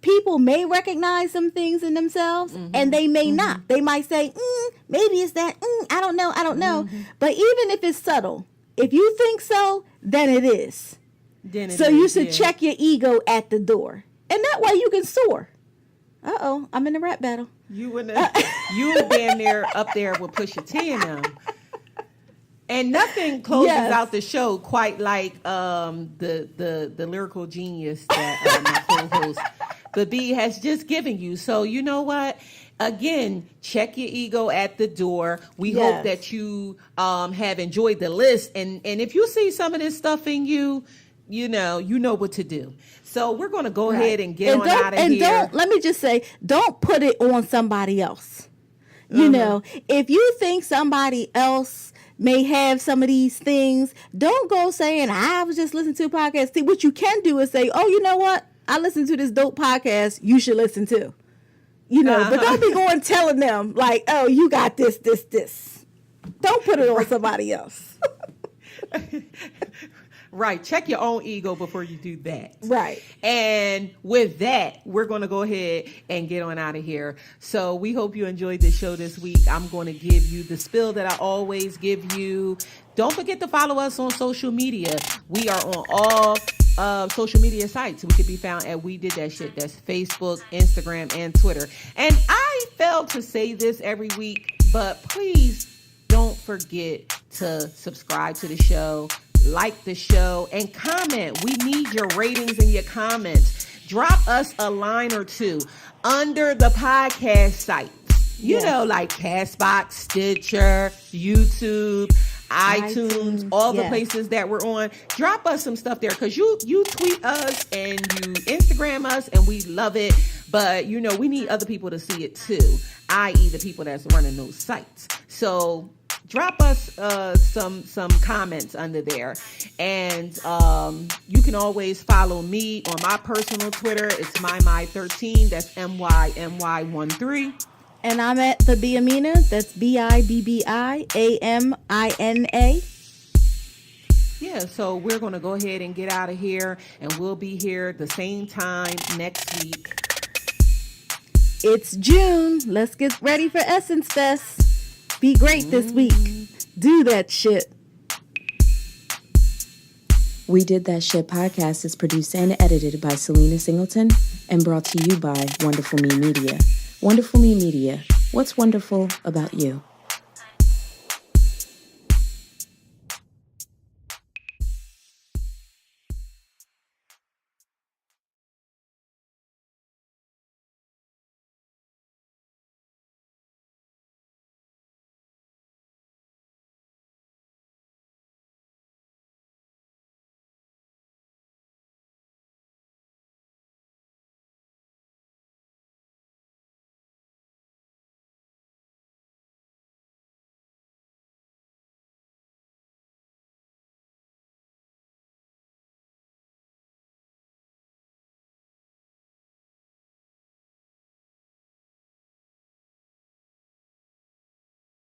people may recognize some things in themselves and they may not. They might say, maybe it's that, I don't know. But even if it's subtle, if you think so, then it is. Then it So is, you should yeah. check your ego at the door. And that way you can soar. Uh-oh, I'm in a rap battle. You were damn near up there with Pusha T and them. And nothing closes Yes. out the show quite like the lyrical genius that my co-host Bibbi has just given you. So you know what? Again, check your ego at the door. We Yes. hope that you have enjoyed the list. And if you see some of this stuff in you, you know what to do. So we're going to go ahead and get on out of here. And don't, let me just say, don't put it on somebody else. You know, if you think somebody else may have some of these things, don't go saying, I was just listening to a podcast. See, what you can do is say, oh, you know what? I listened to this dope podcast. You should listen to. You know, but don't be going telling them like, oh, you got this. Don't put it on somebody else. Right. Check your own ego before you do that. Right. And with that, we're going to go ahead and get on out of here. So we hope you enjoyed the show this week. I'm going to give you the spill that I always give you. Don't forget to follow us on social media. We are on all social media sites. We could be found at We Did That Shit. That's Facebook, Instagram, and Twitter. And I fail to say this every week, but please don't forget to subscribe to the show, like the show, and comment. We need your ratings and your comments. Drop us a line or two under the podcast sites. You know, like Castbox, Stitcher, YouTube, iTunes, all the places that we're on. Drop us some stuff there, because you tweet us and you Instagram us, and we love it. But, you know, we need other people to see it too, i.e. the people that's running those sites. So drop us some comments under there. And you can always follow me on my personal Twitter. It's my13. That's MYMY13. And I'm at the Biamina. That's BIBBIAMINA. Yeah, so we're going to go ahead and get out of here, and we'll be here the same time next week. It's June. Let's get ready for Essence Fest. Be great this week. Do that shit. We Did That Shit podcast is produced and edited by Selena Singleton and brought to you by Wonderful Me Media. Wonderful Me Media. What's wonderful about you?